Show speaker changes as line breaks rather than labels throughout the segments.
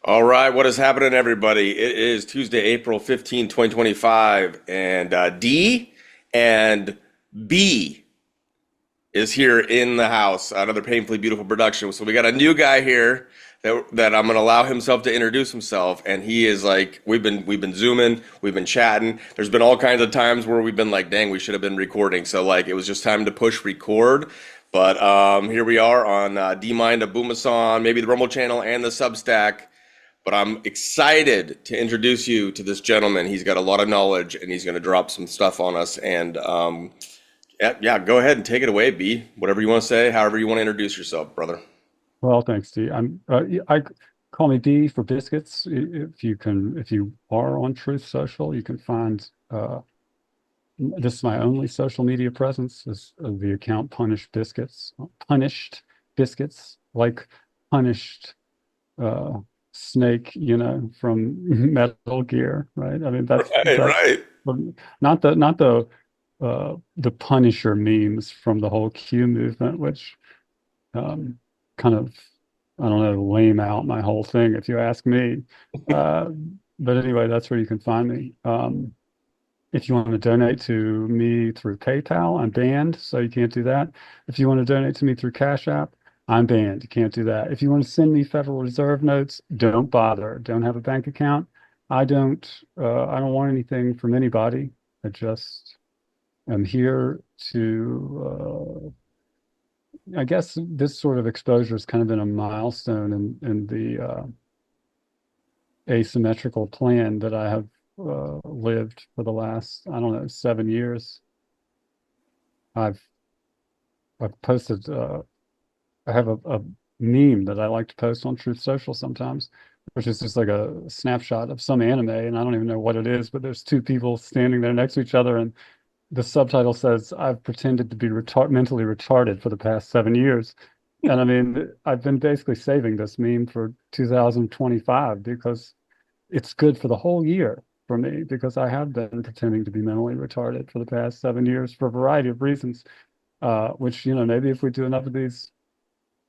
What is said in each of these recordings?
All right, what is happening, everybody? It is Tuesday, April 15, 2025, and D and B is here in the house. Another painfully beautiful production. So we got a new guy here that I'm gonna allow himself to introduce himself, and he is like we've been zooming, we've been chatting. There's been all kinds of times where we've been like, dang, we should have been recording. So like it was just time to push record. But here we are on D-Mind, a Boomasan, maybe the Rumble channel and the Substack. But I'm excited to introduce you to this gentleman. He's got a lot of knowledge and he's going to drop some stuff on us. And yeah, go ahead and take it away, B. Whatever you want to say, however you want to introduce yourself, brother.
Well, thanks, D. I call me D for Biscuits. If you are on Truth Social, you can find this is my only social media presence is the account Punished Biscuits, like punished uh, snake, from Metal Gear, right? I mean,
Right, right.
not the Punisher memes from the whole Q movement, which um, kind of, I don't know, lame out my whole thing, if you ask me. Uh, but anyway, that's where you can find me. If you want to donate to me through PayPal, I'm banned, so you can't do that. If you want to donate to me through Cash App, I'm banned. You can't do that. If you want to send me Federal Reserve notes, don't bother. Don't have a bank account. I don't want anything from anybody. I just am here to I guess this sort of exposure has kind of been a milestone in the asymmetrical plan that I have lived for the last, I don't know, 7 years. I've I've posted I have a meme that I like to post on Truth Social sometimes, which is just like a snapshot of some anime, and I don't even know what it is, but there's two people standing there next to each other, and the subtitle says, "I've pretended to be mentally retarded for the past 7 years." And I mean, I've been basically saving this meme for 2025 because it's good for the whole year for me because I have been pretending to be mentally retarded for the past 7 years for a variety of reasons, which, maybe if we do enough of these,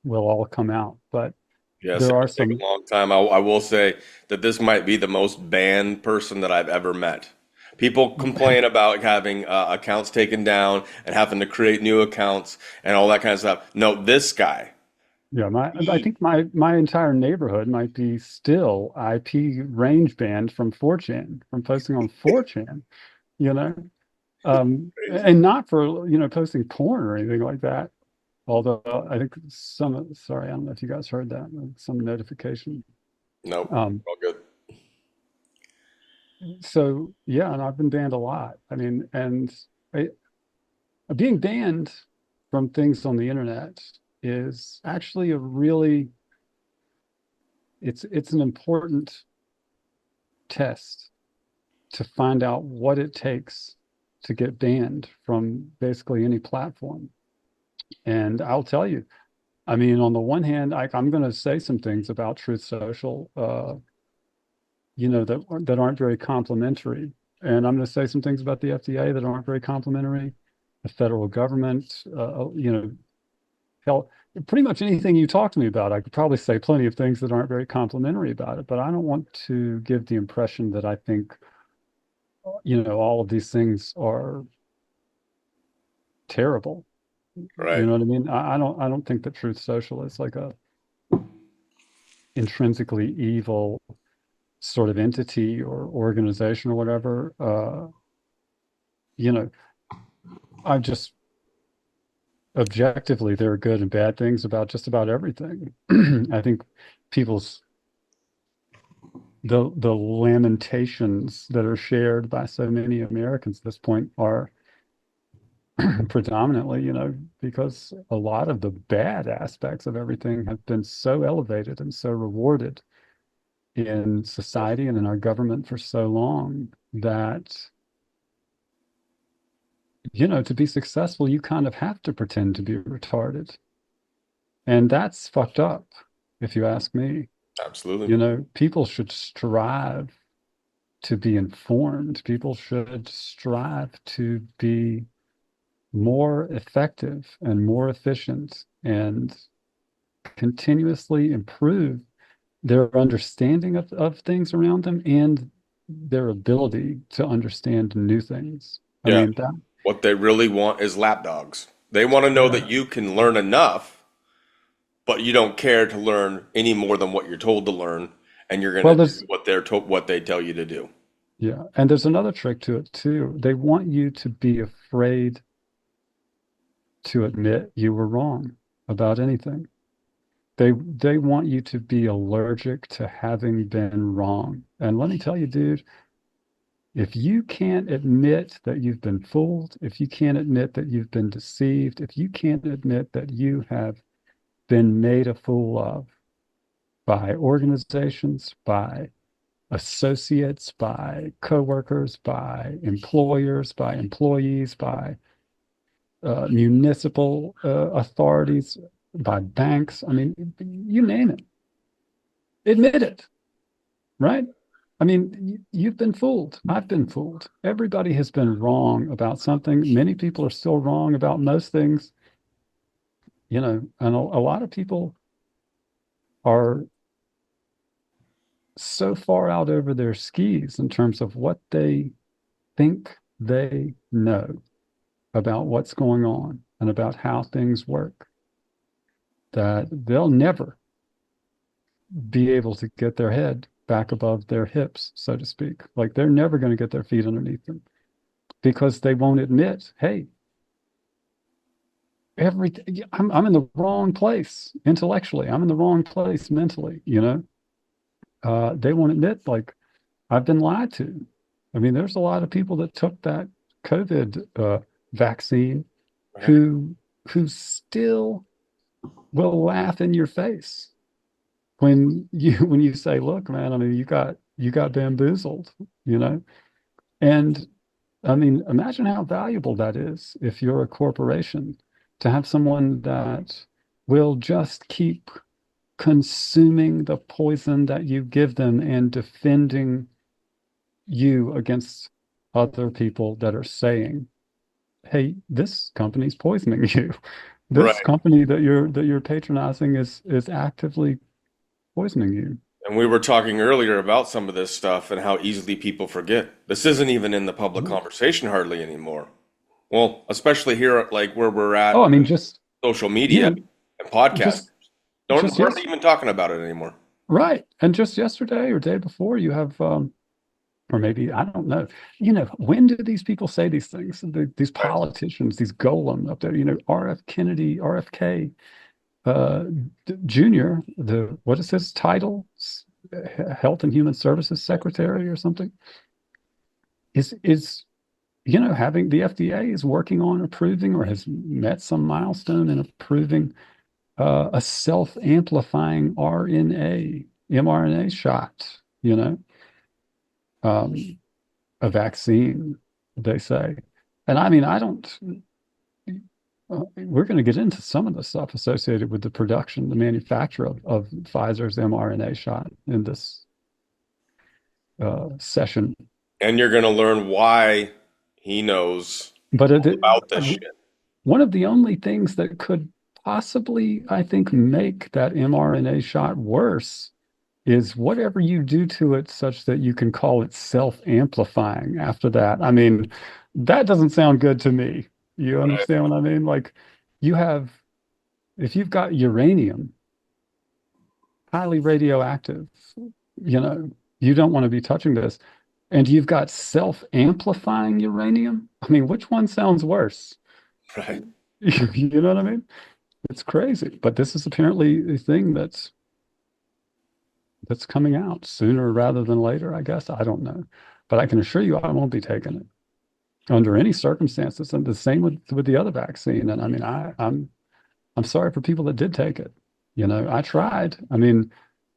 will all come out. But
Yes,
there
it
are
will take
some,
a long time. I will say that this might be the most banned person that I've ever met. People complain about having accounts taken down and having to create new accounts and all that kind of stuff. No, this guy.
yeah, I think my entire neighborhood might be still IP range banned from 4chan, from posting on 4chan, you know, and not for, posting porn or anything like that. Although I think sorry, I don't know if you guys heard that, some notification.
Nope,
Um,
all good.
so yeah, and I've been banned a lot. I mean, and I, being banned from things on the internet is actually a really, it's an important test to find out what it takes to get banned from basically any platform. And I'll tell you, I mean, on the one hand, I'm going to say some things about Truth Social, that aren't very complimentary. And I'm going to say some things about the FDA that aren't very complimentary. The federal government, hell, pretty much anything you talk to me about, I could probably say plenty of things that aren't very complimentary about it. But I don't want to give the impression that I think, all of these things are terrible. You
Right.
know what I mean? I don't think that Truth Social is like a intrinsically evil sort of entity or organization or whatever. You know, I just objectively there are good and bad things about just about everything. I think people's the lamentations that are shared by so many Americans at this point are predominantly, because a lot of the bad aspects of everything have been so elevated and so rewarded in society and in our government for so long that, to be successful, you kind of have to pretend to be retarded. And that's fucked up, if you ask me.
Absolutely.
People should strive to be informed. People should strive to be more effective and more efficient and continuously improve their understanding of things around them and their ability to understand new things. I
Yeah.
mean, that,
What they really want is lapdogs. They want to know
yeah.
that you can learn enough, but you don't care to learn any more than what you're told to learn, and you're going
Well,
to do
there's,
what they tell you to do.
yeah. And there's another trick to it too. They want you to be afraid to admit you were wrong about anything. They want you to be allergic to having been wrong. And let me tell you, dude, if you can't admit that you've been fooled, if you can't admit that you've been deceived, if you can't admit that you have been made a fool of by organizations, by associates, by coworkers, by employers, by employees, by municipal authorities, by banks, I mean, you name it, admit it, right? I mean, you've been fooled. I've been fooled. Everybody has been wrong about something. Many people are still wrong about most things, and a lot of people are so far out over their skis in terms of what they think they know about what's going on and about how things work that they'll never be able to get their head back above their hips, so to speak. Like they're never going to get their feet underneath them because they won't admit, hey, everything I'm in the wrong place intellectually. I'm in the wrong place mentally. They won't admit like I've been lied to. I mean, there's a lot of people that took that COVID vaccine
Right.
who still will laugh in your face when you say, "Look, man, I mean, you got bamboozled," you know? And I mean, imagine how valuable that is if you're a corporation to have someone that will just keep consuming the poison that you give them and defending you against other people that are saying, "Hey, this company's poisoning you. This
Right.
company that you're patronizing is actively poisoning you."
And we were talking earlier about some of this stuff and how easily people forget. This isn't even in the public
Yeah.
conversation hardly anymore. Well, especially here, like where we're
Oh,
at
I
with
mean, just
social
you
media
know,
and podcasters.
just
Don't
just
hardly
yes,
even talking about it anymore.
right. And just yesterday or day before, you have or maybe I don't know. When do these people say these things? These
Right.
politicians, these golem up there, RF Kennedy, RFK uh, Jr., what is his title? Health and Human Services Secretary or something, is having the FDA is working on approving or has met some milestone in approving a self-amplifying mRNA shot, um, a vaccine, they say. And I mean, I don't, we're going to get into some of the stuff associated with the production, the manufacture of Pfizer's mRNA shot in this session.
And you're gonna learn why he knows
But
all about this shit.
one of the only things that could possibly, I think, make that mRNA shot worse is whatever you do to it such that you can call it self-amplifying after that. I mean, that doesn't sound good to me. You
Right.
understand what I mean? Like you have, if you've got uranium, highly radioactive, you know, you don't want to be touching this. And you've got self-amplifying uranium. I mean, which one sounds worse?
Right.
You know what I mean? It's crazy. But this is apparently a thing that's coming out sooner rather than later, I guess. I don't know. But I can assure you I won't be taking it under any circumstances. And the same with the other vaccine. And I mean, I'm sorry for people that did take it. I tried. I mean,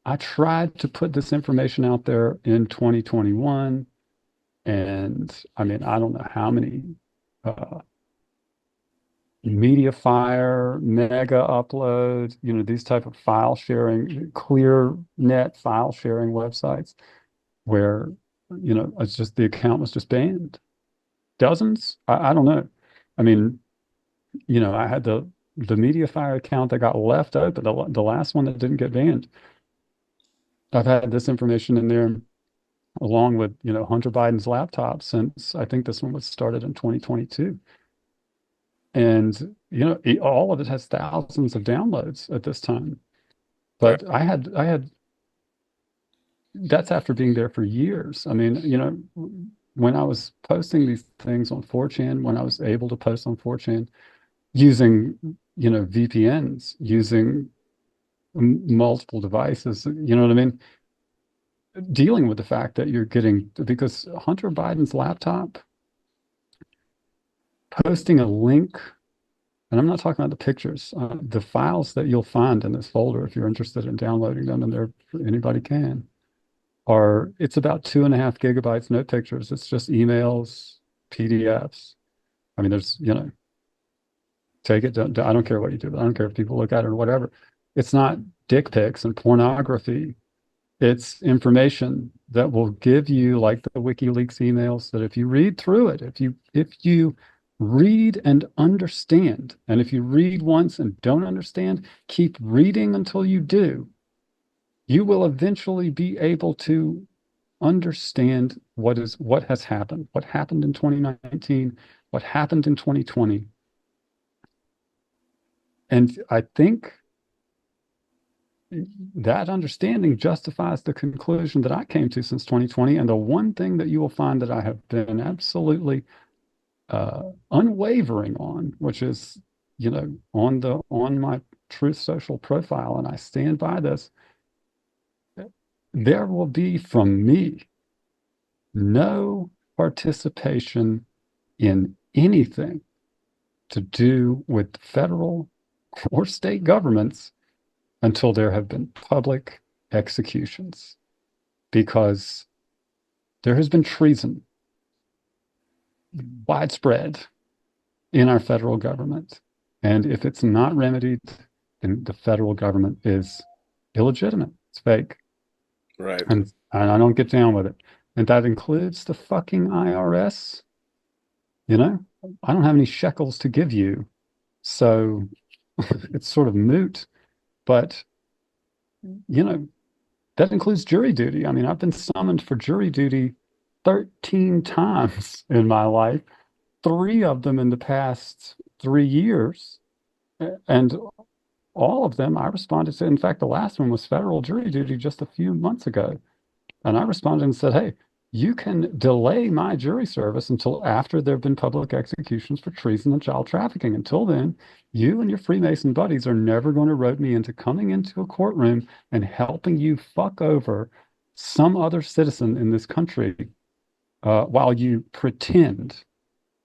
I tried to put this information out there in 2021. And I mean, I don't know how many uh, media fire, mega upload, these type of file sharing, clear net file sharing websites where, it's just the account was just banned. Dozens? I don't know. I mean, I had the media fire account that got left open, the last one that didn't get banned. I've had this information in there along with, Hunter Biden's laptop since I think this one was started in 2022. And, all of it has thousands of downloads at this time.
Right.
But that's after being there for years. I mean, when I was posting these things on 4chan, when I was able to post on 4chan using, VPNs, using multiple devices, you know what I mean? Dealing with the fact that you're getting, because Hunter Biden's laptop, posting a link, and I'm not talking about the pictures, the files that you'll find in this folder, if you're interested in downloading them, and anybody can, it's about 2.5 gigabytes, no pictures. It's just emails, PDFs. I mean, take it. I don't care what you do. I don't care if people look at it or whatever. It's not dick pics and pornography. It's information that will give you, like the WikiLeaks emails, that if you read through it, if you read and understand, and if you read once and don't understand, keep reading until you do, you will eventually be able to understand what has happened, what happened in 2019, what happened in 2020. And I think that understanding justifies the conclusion that I came to since 2020. And the one thing that you will find that I have been absolutely unwavering on, which is, on my Truth Social profile, and I stand by this, there will be from me no participation in anything to do with federal or state governments until there have been public executions, because there has been treason widespread in our federal government. And if it's not remedied, then the federal government is illegitimate. It's fake.
Right.
And I don't get down with it. And that includes the fucking IRS. I don't have any shekels to give you. So it's sort of moot. But, that includes jury duty. I mean, I've been summoned for jury duty 13 times in my life, three of them in the past 3 years. And all of them I responded to. In fact, the last one was federal jury duty just a few months ago. And I responded and said, hey, you can delay my jury service until after there have been public executions for treason and child trafficking. Until then, you and your Freemason buddies are never going to rope me into coming into a courtroom and helping you fuck over some other citizen in this country while you pretend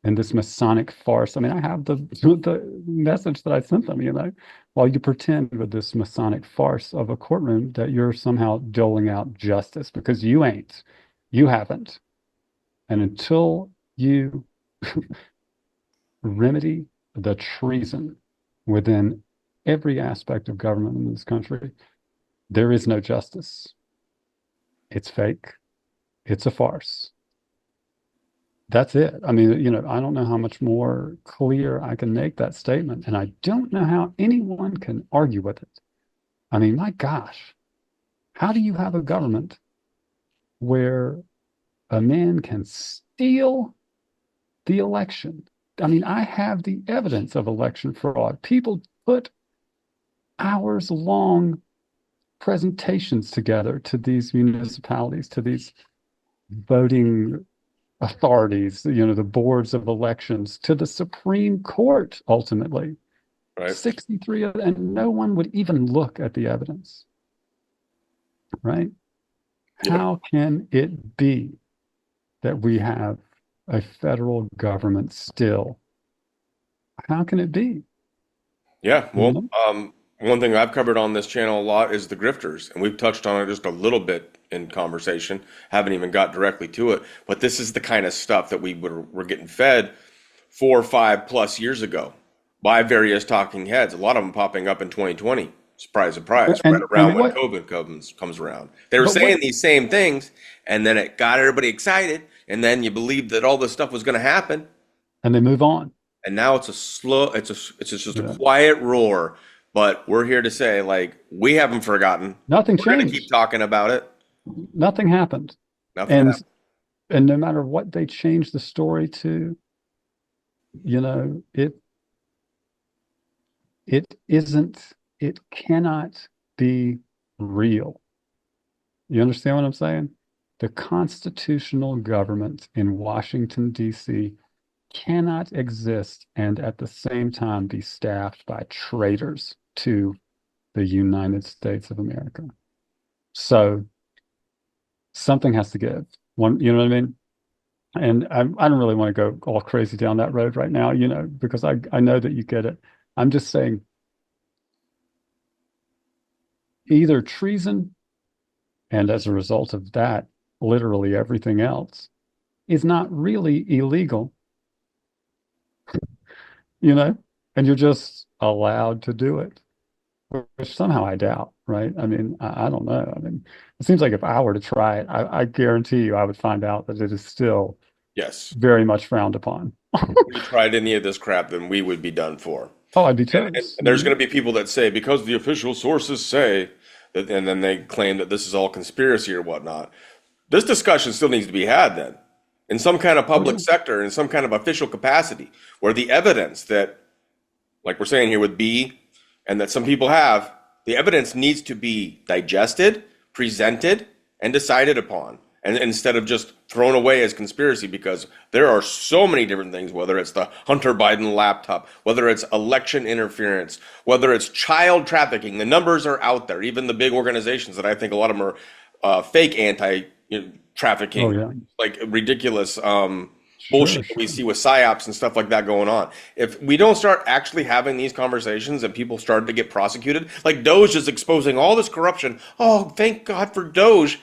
in this Masonic farce. I mean, I have the message that I sent them, while you pretend with this Masonic farce of a courtroom that you're somehow doling out justice, because you ain't. You haven't. And until you remedy the treason within every aspect of government in this country, there is no justice. It's fake. It's a farce. That's it. I mean, I don't know how much more clear I can make that statement. And I don't know how anyone can argue with it. I mean, my gosh, how do you have a government where a man can steal the election? I mean, I have the evidence of election fraud. People put hours long presentations together to these municipalities, to these voting authorities, the boards of elections, to the Supreme Court, ultimately.
Right.
63, and no one would even look at the evidence, right?
Yeah.
How can it be that we have a federal government still? How can it be?
Yeah.
You
Well,
know?
one thing I've covered on this channel a lot is the grifters, and we've touched on it just a little bit in conversation. Haven't even got directly to it, but this is the kind of stuff that were getting fed 4 or 5 plus years ago by various talking heads. A lot of them popping up in 2020. Surprise, surprise! Right
And
around when
what?
COVID comes around, they were
But what?
saying these same things, and then it got everybody excited, and then you believed that all this stuff was going to happen,
And they move on.
and now it's a slow, it's just a
Yeah.
quiet roar But we're here to say, like, we haven't forgotten.
Nothing
We're going to keep
changed.
talking about it.
Nothing happened.
Nothing
And
happened.
and no matter what they change the story to, it isn't, it cannot be real. You understand what I'm saying? The constitutional government in Washington, D.C. cannot exist and at the same time be staffed by traitors to the United States of America. So something has to give. One, you know what I mean? And I don't really want to go all crazy down that road right now, because I know that you get it. I'm just saying either treason, and as a result of that, literally everything else is not really illegal, you know, and you're just allowed to do it, which somehow I doubt, right? I mean, I don't know. I mean, it seems like if I were to try it, I guarantee you I would find out that it is still
Yes.
very much frowned upon.
If we tried any of this crap, then we would be done for.
Oh, I'd be
And
toast.
there's going to be people that say, because the official sources say that, and then they claim that this is all conspiracy or whatnot. This discussion still needs to be had then in some kind of
Oh, yeah.
public sector, in some kind of official capacity, where the evidence that, like we're saying here with B, and that some people have, the evidence needs to be digested, presented, and decided upon. And instead of just thrown away as conspiracy, because there are so many different things, whether it's the Hunter Biden laptop, whether it's election interference, whether it's child trafficking, the numbers are out there. Even the big organizations that I think a lot of them are fake anti
Oh,
trafficking,
yeah.
like ridiculous
Sure,
bullshit that we
sure.
see with psyops and stuff like that going on. If we don't start actually having these conversations and people start to get prosecuted, like Doge is exposing all this corruption. Oh, thank God for Doge.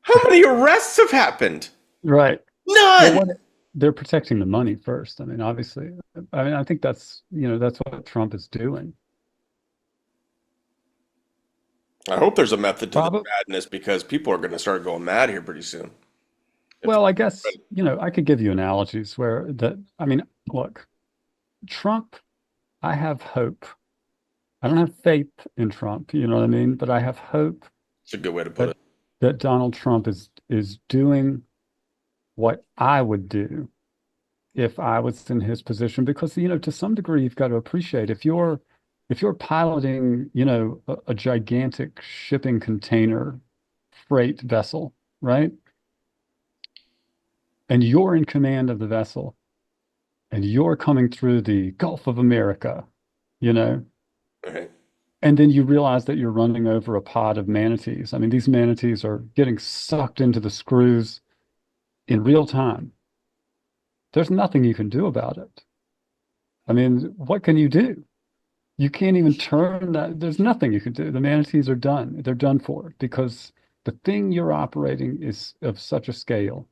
How many arrests have happened?
Right. Well,
None.
they're protecting the money first. I mean, obviously, I mean, I think that's what Trump is doing.
I hope there's a method to this
Probably.
madness because people are going to start going mad here pretty soon. If
Well, I guess, I could give you analogies I mean, look, Trump, I have hope. I don't have faith in Trump, you know what I mean? But I have hope
it's a good way to put
that
it.
Donald Trump is doing what I would do if I was in his position, because to some degree you've got to appreciate if you're piloting a gigantic shipping container freight vessel, right, and you're in command of the vessel and you're coming through the Gulf of America, you know
Okay.
and then you realize that you're running over a pod of manatees. I mean, these manatees are getting sucked into the screws in real time. There's nothing you can do about it. I mean, what can you do? You can't even turn that. There's nothing you can do. The manatees are done. They're done for because the thing you're operating is of such a scale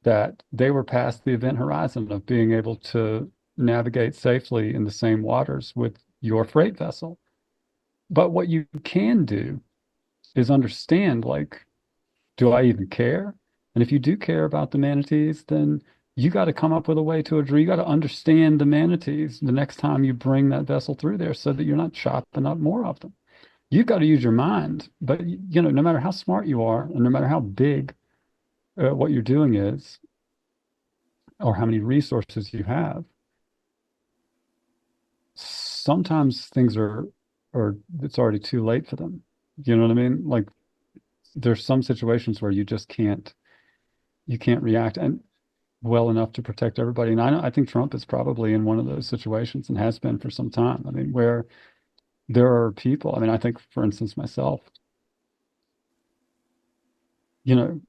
that they were past the event horizon of being able to navigate safely in the same waters with your freight vessel. But what you can do is understand, like, do I even care? And if you do care about the manatees, then you got to come up with a way to address. You got to understand the manatees the next time you bring that vessel through there, so that you're not chopping up more of them. You've got to use your mind, but no matter how smart you are, and no matter how big what you're doing is, or how many resources you have, sometimes things or it's already too late for them. You know what I mean? Like there's some situations where you can't react and well enough to protect everybody. And I think Trump is probably in one of those situations and has been for some time. I mean, where there are people, I mean, I think, for instance, myself, you know,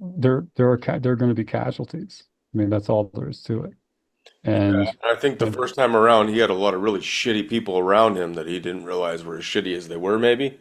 there are going to be casualties. I mean, that's all there is to it. And
I think the
and
first time around, he had a lot of really shitty people around him that he didn't realize were as shitty as they were, maybe,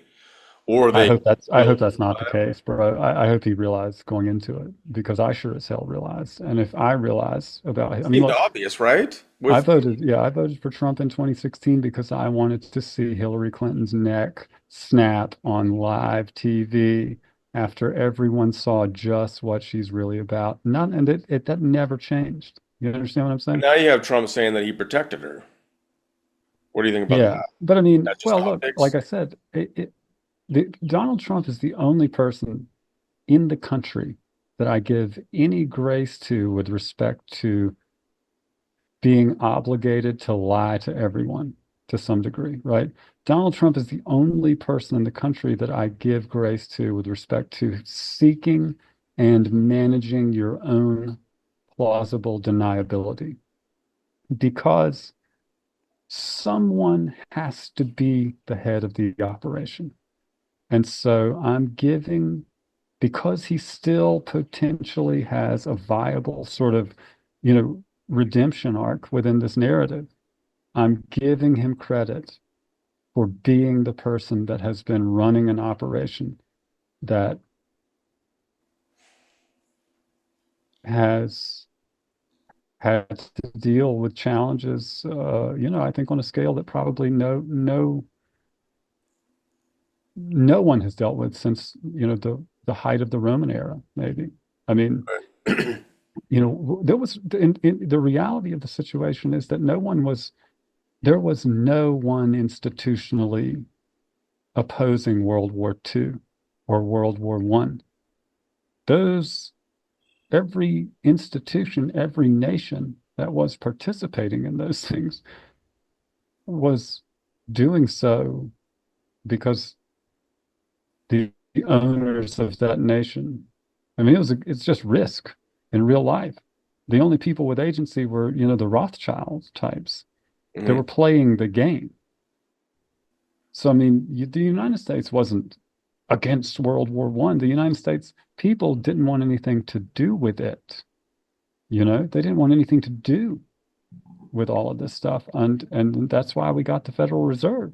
or
I
they
hope that's I
killed
hope that's not the case, bro. I hope he realized going into it, because I sure as hell realized. And if I realize about, I mean,
seemed
look,
obvious, right?
I
With
voted, yeah, I voted for Trump in 2016 because I wanted to see Hillary Clinton's neck snap on live TV after everyone saw just what she's really about. None, and that never changed. You understand what I'm
and
saying?
now you have Trump saying that he protected her, What do you think about
Yeah.
that?
But I mean,
That's just
well, look, like
optics.
I said, Donald Trump is the only person in the country that I give any grace to with respect to being obligated to lie to everyone to some degree, right? Donald Trump is the only person in the country that I give grace to with respect to seeking and managing your own plausible deniability because someone has to be the head of the operation. And so I'm giving, because he still potentially has a viable sort of, redemption arc within this narrative, I'm giving him credit for being the person that has been running an operation that has had to deal with challenges, I think on a scale that probably no one has dealt with since, the height of the Roman era, maybe. I mean, there was in the reality of the situation is that there was no one institutionally opposing World War II or World War One. Those every institution, every nation that was participating in those things was doing so because the owners of that nation. I mean, it's just risk in real life. The only people with agency were, the Rothschild types. They
Hmm.
were playing the game. So, I mean, the United States wasn't against World War One. The United States people didn't want anything to do with it. They didn't want anything to do with all of this stuff, and that's why we got the Federal Reserve,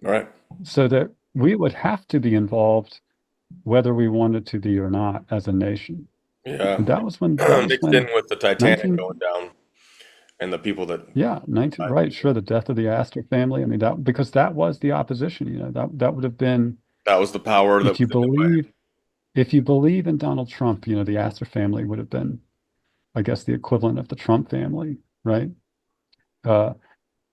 All right.
so that we would have to be involved whether we wanted to be or not as a nation.
Yeah.
And that was
Mixed in
when
with the Titanic
19
going down and the people that
yeah, 19
died.
right, sure, the death of the Astor family. I mean, that because that was the opposition, that would have been,
That was the power that
if you
was in the way.
believe if you believe in Donald Trump, the Astor family would have been, I guess, the equivalent of the Trump family, right? Uh,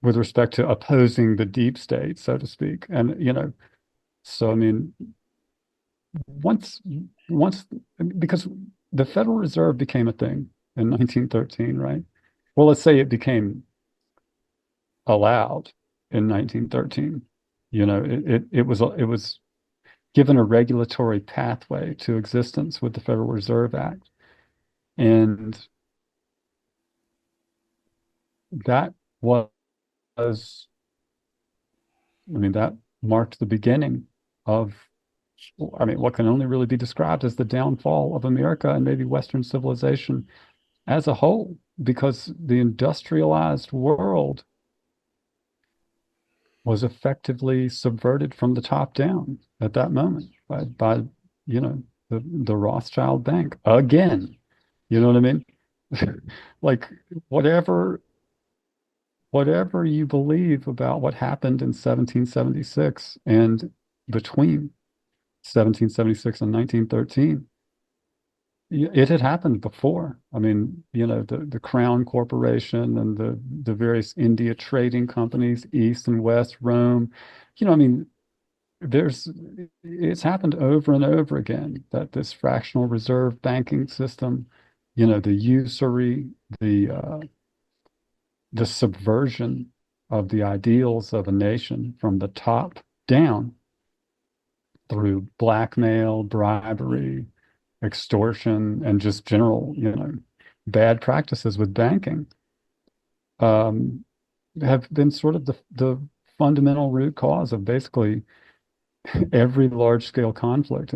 with respect to opposing the deep state, so to speak. And, so I mean, once once because the Federal Reserve became a thing in 1913, right? Well, let's say it became allowed in 1913. It was given a regulatory pathway to existence with the Federal Reserve Act. And that was, I mean, that marked the beginning of, I mean, what can only really be described as the downfall of America and maybe Western civilization as a whole, because the industrialized world was effectively subverted from the top down at that moment by the Rothschild Bank again. You know what I mean? Like whatever whatever you believe about what happened in 1776 and between 1776 and 1913, it had happened before. I mean, the Crown Corporation and the various India trading companies, East and West, Rome. I mean, there's it's happened over and over again that this fractional reserve banking system, the usury, the subversion of the ideals of a nation from the top down through blackmail, bribery, extortion, and just general, bad practices with banking, um, have been sort of the fundamental root cause of basically every large scale conflict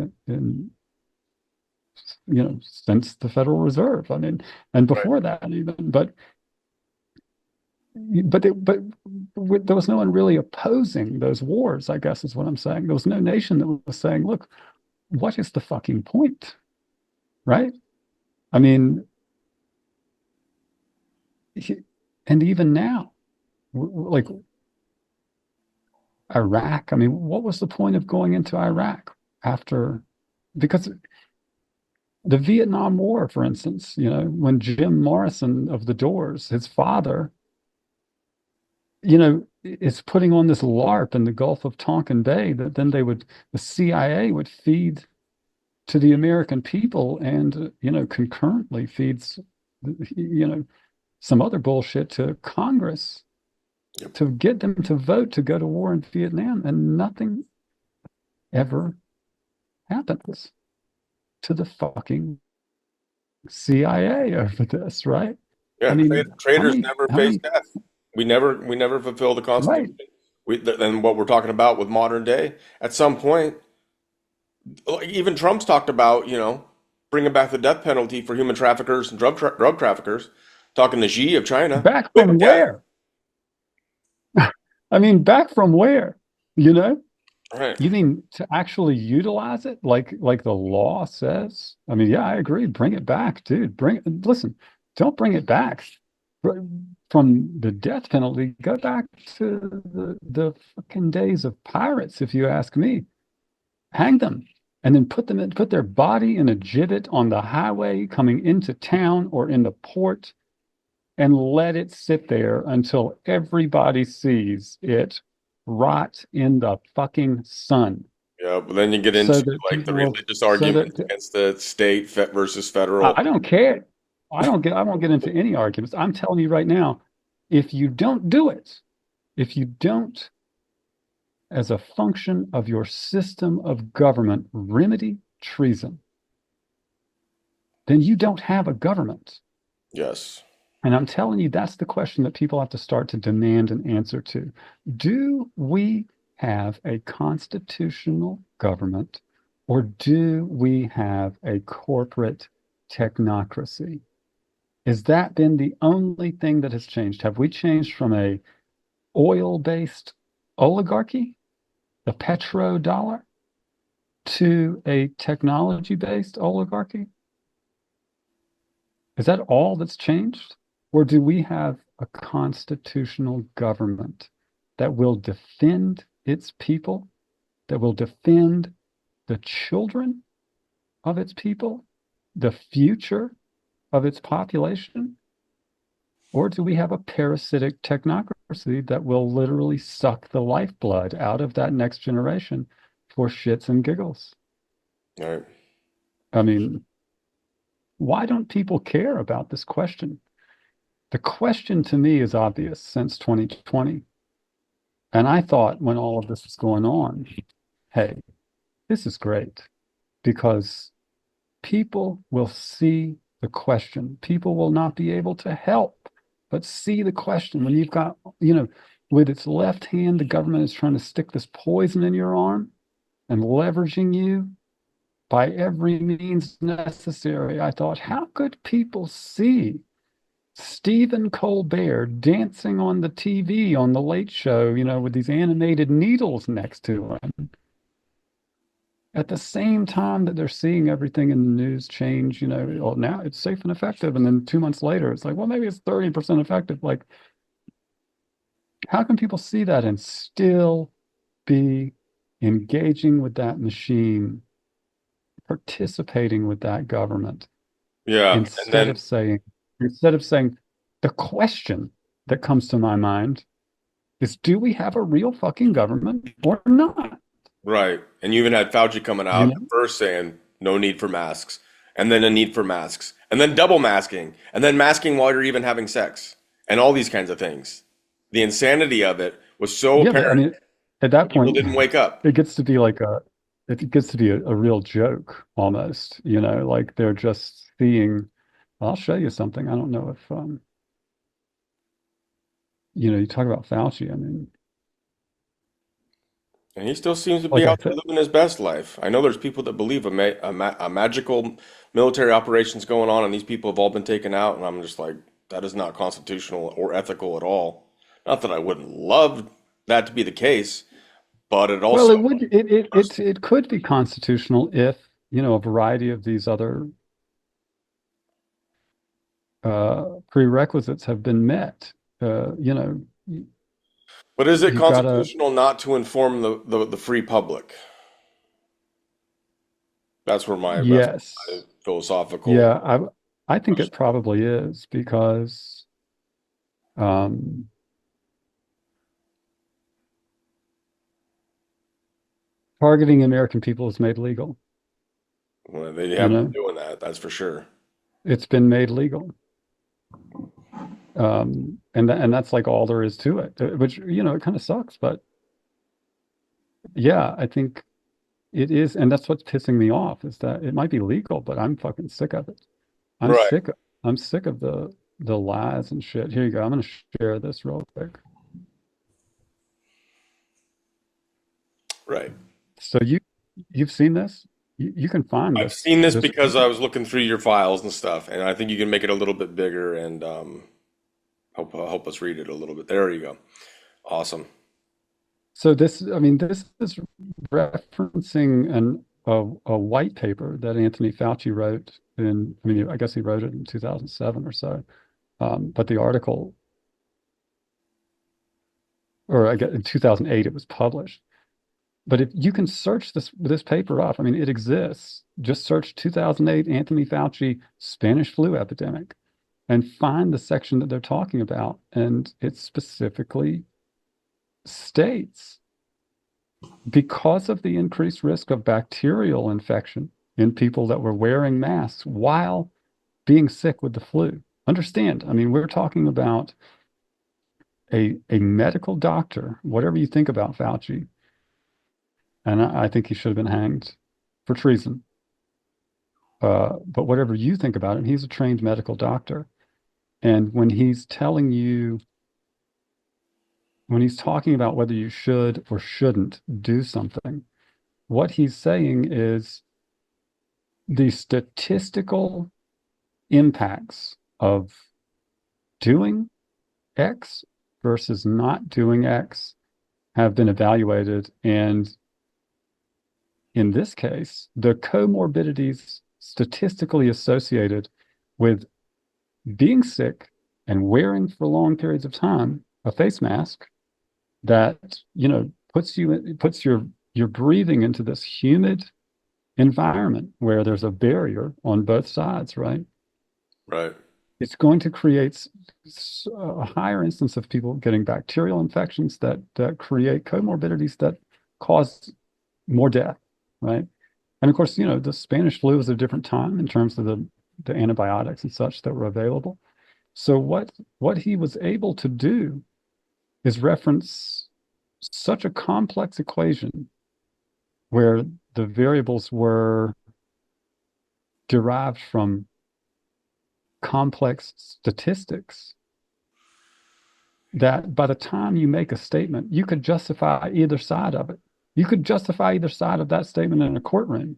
since the Federal Reserve. I mean, and
Right.
before that even, but there was no one really opposing those wars, I guess is what I'm saying. There was no nation that was saying, look, what is the fucking point? Right? I mean, and even now, like Iraq, I mean, what was the point of going into Iraq after? Because the Vietnam War, for instance, when Jim Morrison of the Doors, his father it's putting on this LARP in the Gulf of Tonkin Bay that then the CIA would feed to the American people and, concurrently feeds, you know, some other bullshit to Congress
Yep.
to get them to vote to go to war in Vietnam. And nothing ever happens to the fucking CIA over this, right? I
Yeah,
mean,
traitors never
how
face
many,
death. We never fulfill the
right?
Constitution. And what we're talking about with modern day, at some point, like even Trump's talked about, bringing back the death penalty for human traffickers and drug traffickers. Talking to Xi of China,
Back
go to
from
death.
where? I mean, back from where? You know?
Right.
You mean to actually utilize it like the law says? I mean, yeah, I agree. Bring it back, dude. Listen, don't bring it back from the death penalty. Go back to the fucking days of pirates, if you ask me. Hang them and then put their body in a gibbet on the highway coming into town or in the port and let it sit there until everybody sees it rot in the fucking sun.
Yeah, but then you get
So
into
that
like the
people will,
religious
so
arguments
that
against the state versus federal.
I don't care. I won't get into any arguments. I'm telling you right now, if you don't do it, if you don't, as a function of your system of government, remedy treason, then you don't have a government.
Yes.
And I'm telling you, that's the question that people have to start to demand an answer to. Do we have a constitutional government or do we have a corporate technocracy? Has that been the only thing that has changed? Have we changed from a oil-based oligarchy, the petrodollar, to a technology-based oligarchy? Is that all that's changed? Or do we have a constitutional government that will defend its people, that will defend the children of its people, the future of its population? Or do we have a parasitic technocracy that will literally suck the lifeblood out of that next generation for shits and giggles?
All right.
I mean, why don't people care about this question? The question to me is obvious since 2020. And I thought when all of this was going on, hey, this is great because people will see the question. People will not be able to help but see the question. When you've got, with its left hand, the government is trying to stick this poison in your arm and leveraging you by every means necessary. I thought, how could people see Stephen Colbert dancing on the TV on the Late Show, with these animated needles next to him? At the same time that they're seeing everything in the news change, well, now it's safe and effective. And then 2 months later, it's like, well, maybe it's 30% effective. Like, how can people see that and still be engaging with that machine, participating with that government,
Yeah. And
instead
then
of saying, instead of saying, the question that comes to my mind is, do we have a real fucking government or not?
right. And you even had Fauci coming
You
out
know?
first saying no need for masks, and then a need for masks, and then double masking, and then masking while you're even having sex, and all these kinds of things. The insanity of it was so
Yeah, but I
apparent,
mean, at that
people
point,
didn't wake up.
it gets to be like it gets to be a real joke almost, like they're just seeing, I'll show you something. I don't know if, you talk about Fauci. I mean,
And he still seems to be
like I
out there
said,
living his best life. I know there's people that believe a magical military operations going on, and these people have all been taken out. And I'm just like, that is not constitutional or ethical at all. Not that I wouldn't love that to be the case, but it
well,
also,
it could be constitutional if, a variety of these other prerequisites have been met.
but is it
You've got to,
constitutional not to inform the free public? That's my
yes.
philosophical
Yeah, I think it
question.
probably is because, um, targeting American people is made legal.
Well, they
You
haven't been
know,
doing that, that's for sure.
it's been made legal. And that's like all there is to it, which, it kind of sucks, but yeah, I think it is. And that's what's pissing me off is that it might be legal, but I'm fucking sick of it. I'm
Right,
sick of, I'm sick of the lies and shit. Here you go. I'm going to share this real quick.
right.
So you've seen this? You can find
I've
this
seen this
this
because
paper.
I was looking through your files and stuff, and I think you can make it a little bit bigger and help us read it a little bit. There you go. Awesome.
So this, I mean, this is referencing a white paper that Anthony Fauci wrote in, I mean, I guess he wrote it in 2007 or so. But the article, or I guess in 2008, it was published. But if you can search this paper up, I mean, it exists. Just search 2008 Anthony Fauci Spanish flu epidemic and find the section that they're talking about. And it specifically states because of the increased risk of bacterial infection in people that were wearing masks while being sick with the flu. Understand, I mean, we're talking about a medical doctor, whatever you think about Fauci, and I think he should have been hanged for treason. But whatever you think about him, he's a trained medical doctor. And when he's talking about whether you should or shouldn't do something, what he's saying is the statistical impacts of doing X versus not doing X have been evaluated. And in this case, the comorbidities statistically associated with being sick and wearing for long periods of time a face mask that, puts your breathing into this humid environment where there's a barrier on both sides, right?
Right,
It's going to create a higher instance of people getting bacterial infections that create comorbidities that cause more death, right? And of course, the Spanish flu was a different time in terms of the antibiotics and such that were available. So what he was able to do is reference such a complex equation where the variables were derived from complex statistics that by the time you make a statement, you could justify either side of it. You could justify either side of that statement in a courtroom,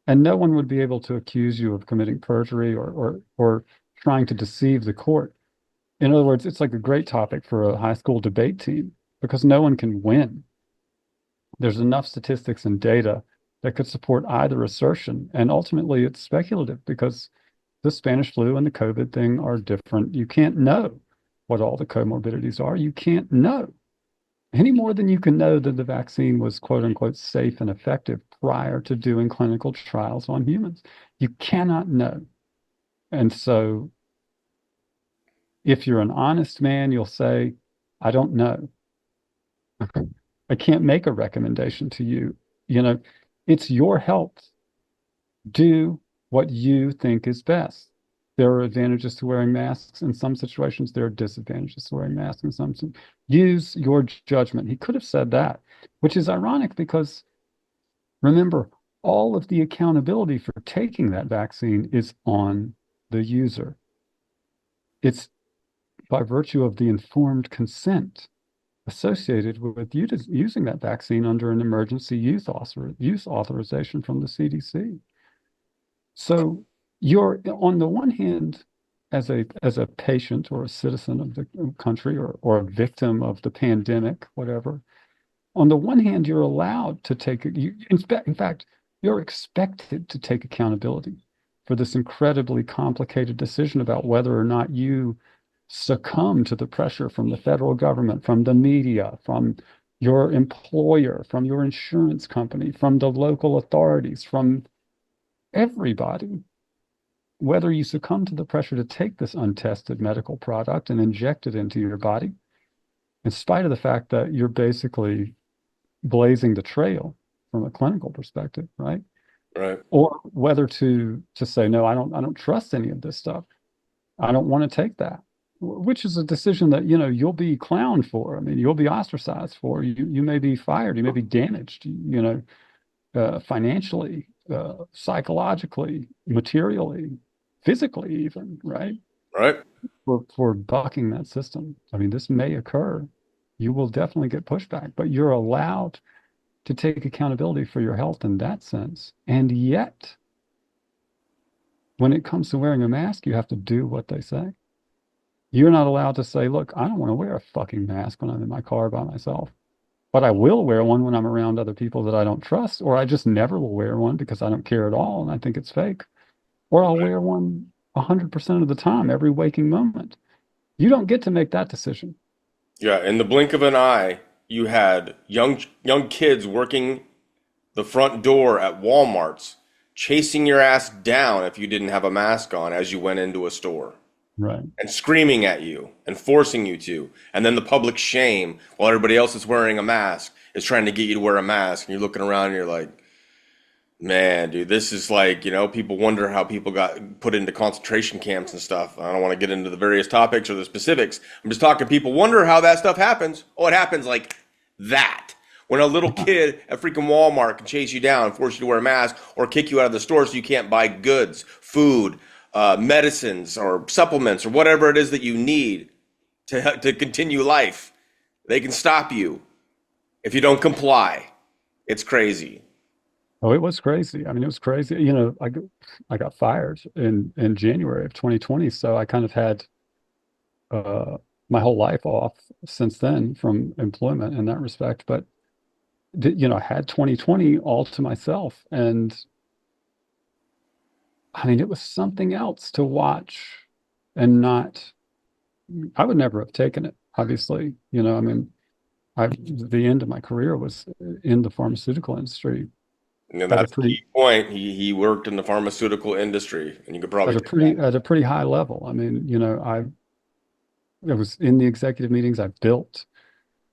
and no one would be able to accuse you of committing perjury or trying to deceive the court. In other words, it's like a great topic for a high school debate team because no one can win. There's enough statistics and data that could support either assertion. And ultimately, it's speculative because the Spanish flu and the COVID thing are different. You can't know what all the comorbidities are. You can't know any more than you can know that the vaccine was quote unquote safe and effective prior to doing clinical trials on humans. You cannot know. And so if you're an honest man, you'll say, I don't know. I can't make a recommendation to you. You know, it's your health. Do what you think is best. There are advantages to wearing masks in some situations. There are disadvantages to wearing masks in some. Use your judgment. He could have said that, which is ironic because remember, all of the accountability for taking that vaccine is on the user. It's by virtue of the informed consent associated with using that vaccine under an emergency use authorization from the CDC. So you're on the one hand, as a patient or a citizen of the country or a victim of the pandemic, whatever. On the one hand, you're allowed to in fact, you're expected to take accountability for this incredibly complicated decision about whether or not you succumb to the pressure from the federal government, from the media, from your employer, from your insurance company, from the local authorities, from everybody, whether you succumb to the pressure to take this untested medical product and inject it into your body, in spite of the fact that you're basically blazing the trail from a clinical perspective, right?
Right.
Or whether to say, no, I don't trust any of this stuff. I don't want to take that, which is a decision that, you'll be clowned for. I mean, you'll be ostracized for. You may be fired. You may be damaged, financially, psychologically, materially, physically, even, right?
Right.
For bucking that system. I mean, this may occur. You will definitely get pushback, but you're allowed to take accountability for your health in that sense. And yet, when it comes to wearing a mask, you have to do what they say. You're not allowed to say, look, I don't want to wear a fucking mask when I'm in my car by myself, but I will wear one when I'm around other people that I don't trust, or I just never will wear one because I don't care at all and I think it's fake, or I'll wear one 100% of the time, every waking moment. You don't get to make that decision.
Yeah. In the blink of an eye, you had young kids working the front door at Walmart's, chasing your ass down if you didn't have a mask on as you went into a store,
Right.
and screaming at you and forcing you to. And then the public shame while everybody else is wearing a mask is trying to get you to wear a mask. And you're looking around and you're like, man, dude, this is like, people wonder how people got put into concentration camps and stuff. I don't want to get into the various topics or the specifics. I'm just talking, people wonder how that stuff happens. Oh, it happens like that. When a little kid at freaking Walmart can chase you down and force you to wear a mask or kick you out of the store so you can't buy goods, food, medicines, or supplements, or whatever it is that you need to continue life, they can stop you if you don't comply. It's crazy.
Oh, it was crazy. I mean, it was crazy. I got fired in January of 2020, so I kind of had uh, my whole life off since then from employment in that respect. But I had 2020 all to myself, and I mean, it was something else to watch and not. I would never have taken it, obviously. I mean, the end of my career was in the pharmaceutical industry
And
at a
that's the
pretty
key point. He worked in the pharmaceutical industry, and you could probably take that.
at a pretty high level. I mean, I was in the executive meetings. I built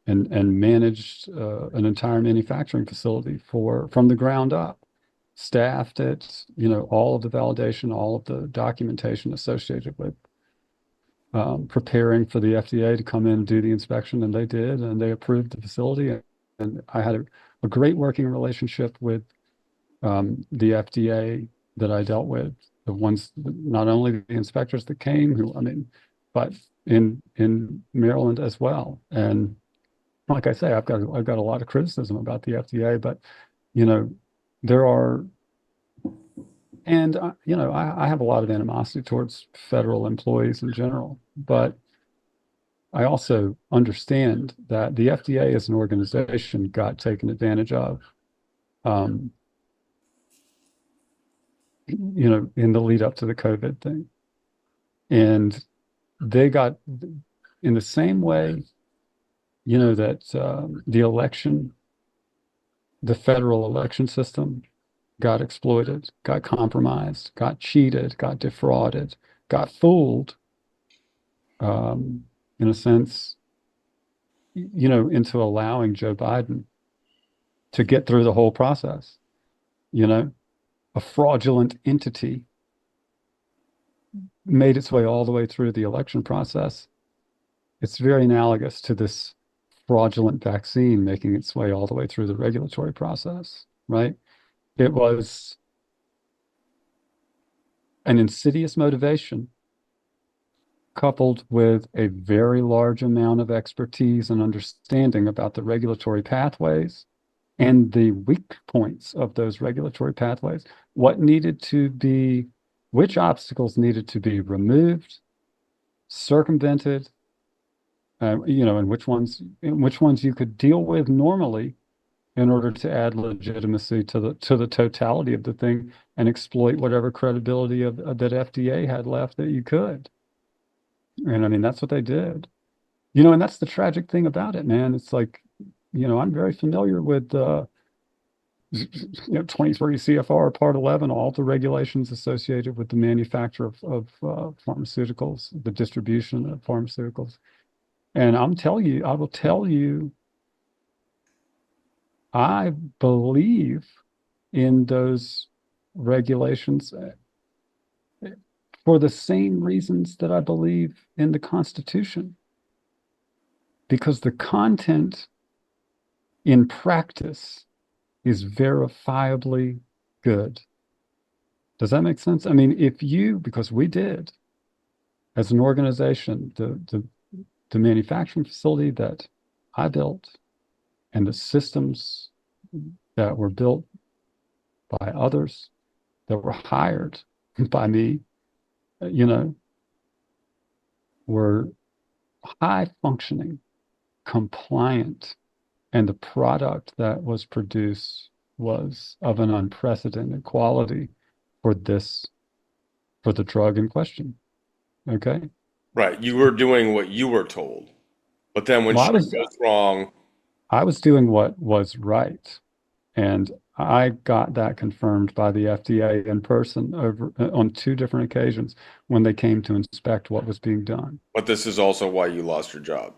and managed an entire manufacturing facility from the ground up, staffed it, all of the validation, all of the documentation associated with preparing for the FDA to come in and do the inspection, and they did, and they approved the facility. And I had a great working relationship with the FDA that I dealt with, the ones, not only the inspectors that came, but in Maryland as well. And like I say, I've got a lot of criticism about the FDA, but you know, there are, and I have a lot of animosity towards federal employees in general, but I also understand that the FDA as an organization got taken advantage of, um, in the lead up to the COVID thing. And they got, in the same way, that the federal election system got exploited, got compromised, got cheated, got defrauded, got fooled, um, in a sense, into allowing Joe Biden to get through the whole process. You know, a fraudulent entity made its way all the way through the election process. It's very analogous to this fraudulent vaccine making its way all the way through the regulatory process, right? It was an insidious motivation coupled with a very large amount of expertise and understanding about the regulatory pathways and the weak points of those regulatory pathways, which obstacles needed to be removed, circumvented, and which ones you could deal with normally in order to add legitimacy to the totality of the thing and exploit whatever credibility that FDA had left that you could. And I mean, that's what they did. And that's the tragic thing about it, man. It's like, I'm very familiar with 23 CFR Part 11, all the regulations associated with the manufacture of pharmaceuticals, the distribution of pharmaceuticals. And I will tell you I believe in those regulations for the same reasons that I believe in the Constitution, because the content in practice is verifiably good. Does that make sense? I mean, if you, because we did as an organization, the manufacturing facility that I built and the systems that were built by others that were hired by me, you know, were high functioning, compliant, and the product that was produced was of an unprecedented quality for this, for the drug in question. Okay.
Right. You were doing what you were told. But then when
Well,
shit goes wrong,
I was doing what was right. And I got that confirmed by the FDA in person over on two different occasions when they came to inspect what was being done.
but this is also why you lost your job.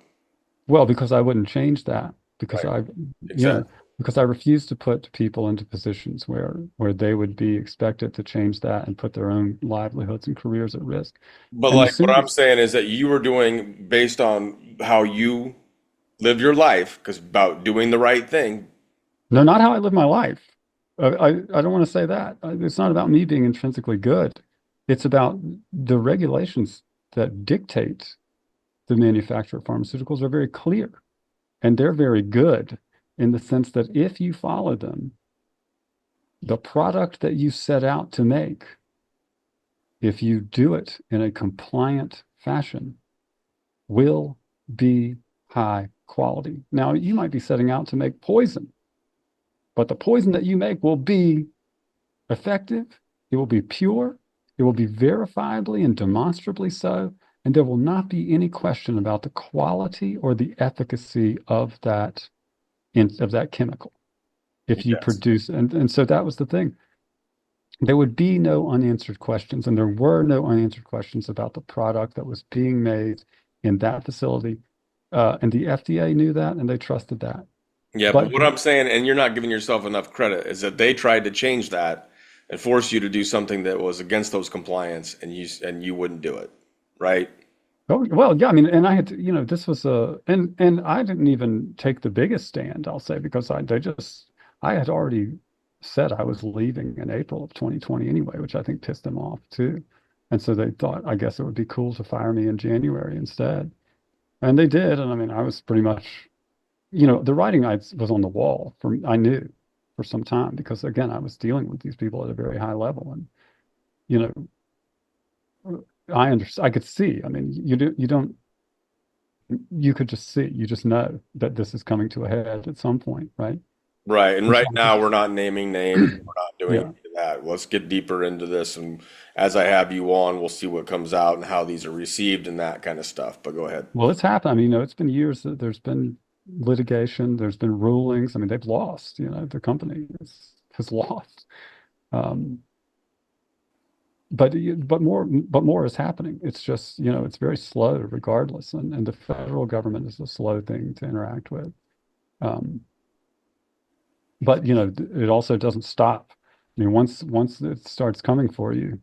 Well, because I wouldn't change that, because
Right.
I, you know,
Exactly.
because I refused to put people into positions where they would be expected to change that and put their own livelihoods and careers at risk.
But
And the
like what
sooner,
I'm saying is that you were doing based on how you live your life, because about doing the right thing.
no, not how I live my life. I don't want to say that. It's not about me being intrinsically good. It's about the regulations that dictate the manufacture of pharmaceuticals are very clear and they're very good in the sense that if you follow them, the product that you set out to make, if you do it in a compliant fashion, will be high quality. Now, you might be setting out to make poison, but the poison that you make will be effective, it will be pure, it will be verifiably and demonstrably so, and there will not be any question about the quality or the efficacy of that chemical if you
Yes.
produce, and so that was the thing. There would be no unanswered questions, and there were no unanswered questions about the product that was being made in that facility. And the FDA knew that and they trusted that.
Yeah, but
But
what I'm saying, and you're not giving yourself enough credit, is that they tried to change that and force you to do something that was against those compliance, and you wouldn't do it, right?
oh, well, yeah, I mean, and I had to, this was and I didn't even take the biggest stand, I'll say, because I had already said I was leaving in April of 2020 anyway, which I think pissed them off too. And so they thought, I guess it would be cool to fire me in January instead. And they did. And I mean, I was pretty much, the writing was on the wall I knew for some time because again, I was dealing with these people at a very high level. And, you I could see, I mean, you don't, you could just see, you just know that this is coming to a head at some point, right?
Right. And
And
right
so,
now, we're not naming names. We're not doing
yeah.
any of that. Let's get deeper into this. And as I have you on, we'll see what comes out and how these are received and that kind of stuff. But go ahead.
Well, it's happened. I mean, it's been years that there's been litigation, there's been rulings. I mean, they've lost, the company has lost. Um, but more is happening. It's just, it's very slow regardless. And the federal government is a slow thing to interact with. Um, but it also doesn't stop. I mean, once it starts coming for you,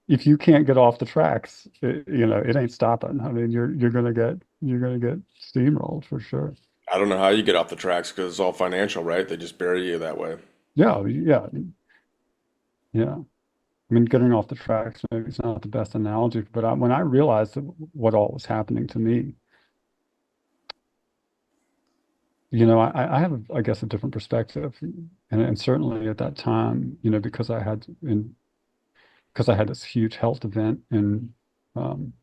if you can't get off the tracks, it ain't stopping. I mean, you're gonna get steamrolled for sure.
I don't know how you get off the tracks because it's all financial, right? They just bury you that way.
Yeah, yeah, yeah. I mean, getting off the tracks maybe it's not the best analogy, but when I realized what all was happening to me, I have, I guess, a different perspective, and certainly at that time, because I had this huge health event um,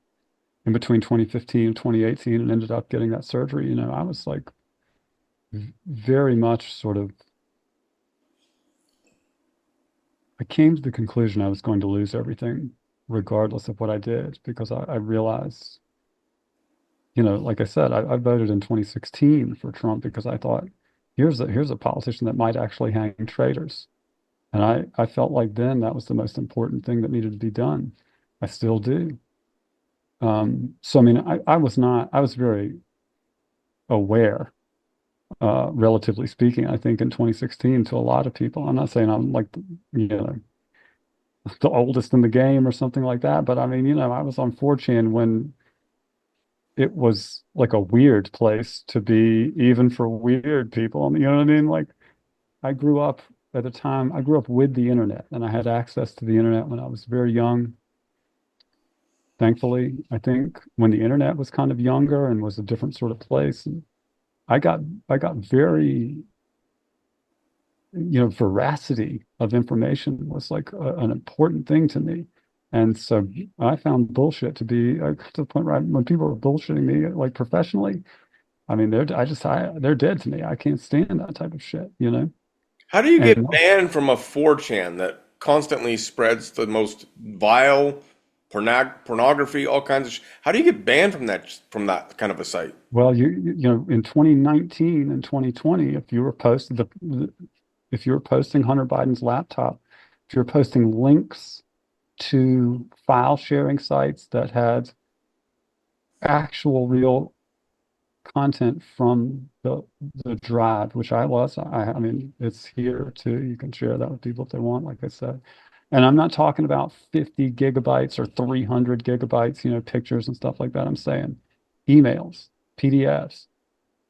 in between 2015 and 2018, and ended up getting that surgery. I was like very much sort of. I came to the conclusion I was going to lose everything, regardless of what I did, because I realized, like I said, I voted in 2016 for Trump because I thought here's a politician that might actually hang traitors. And I felt like then that was the most important thing that needed to be done. I still do. So I mean, I was very aware relatively speaking, I think in 2016 to a lot of people. I'm not saying I'm like, you know, the oldest in the game or something like that, but I mean, you know, I was on 4chan when it was like a weird place to be, even for weird people. You know what I mean? Like, I grew up at the time, I grew up with the internet and I had access to the internet when I was very young. Thankfully, I think when the internet was kind of younger and was a different sort of place, and I got I got very, you know, veracity of information was like an important thing to me. And so I found bullshit to be, I got to the point where when people were bullshitting me, like professionally, I mean, they're dead to me. I can't stand that type of shit, you know?
How do you get
And
banned from a 4chan that constantly spreads the most vile pornography, all kinds of how do you get banned from that kind of a site?
well, you know, in 2019 and 2020, if you were if you were posting Hunter Biden's laptop, if you were posting links to file sharing sites that had actual real content from the drive, which I was. I mean, it's here too. You can share that with people if they want, like I said. And I'm not talking about 50 gigabytes or 300 gigabytes, you know, pictures and stuff like that. I'm saying emails, PDFs,